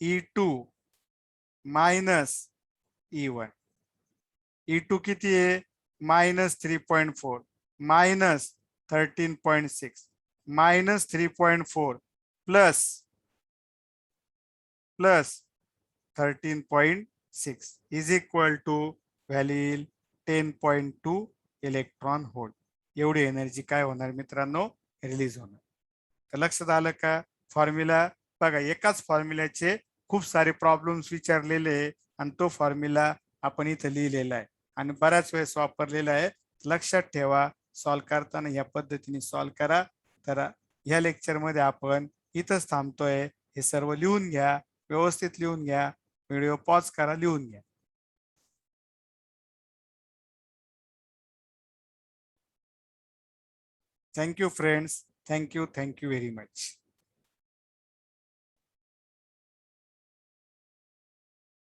E2 मायनस E1. E2 किती आहे, minus 3.4 minus 13.6 minus 3.4 plus 13.6 is equal to value येईल 10.2 इलेक्ट्रॉन होल. एवढी एनर्जी काय होणार मित्रांनो, रिलीज होणार. तर लक्षात आलं का. फॉर्म्युला बघा, एकाच फॉर्म्युल्याचे खूप सारे प्रॉब्लेम्स विचारलेले आहे आणि तो फॉर्म्युला आपण इथं लिहिलेला आहे आणि बऱ्याच वेळेस वापरलेला आहे. लक्षात ठेवा, सॉल्व करताना या पद्धतीने सॉल्व करा. तर ह्या लेक्चरमध्ये आपण इथंच थांबतोय. हे सर्व लिहून घ्या, व्यवस्थित लिहून घ्या. व्हिडिओ पॉज करा, लिहून घ्या. Thank you friends. Thank you very much.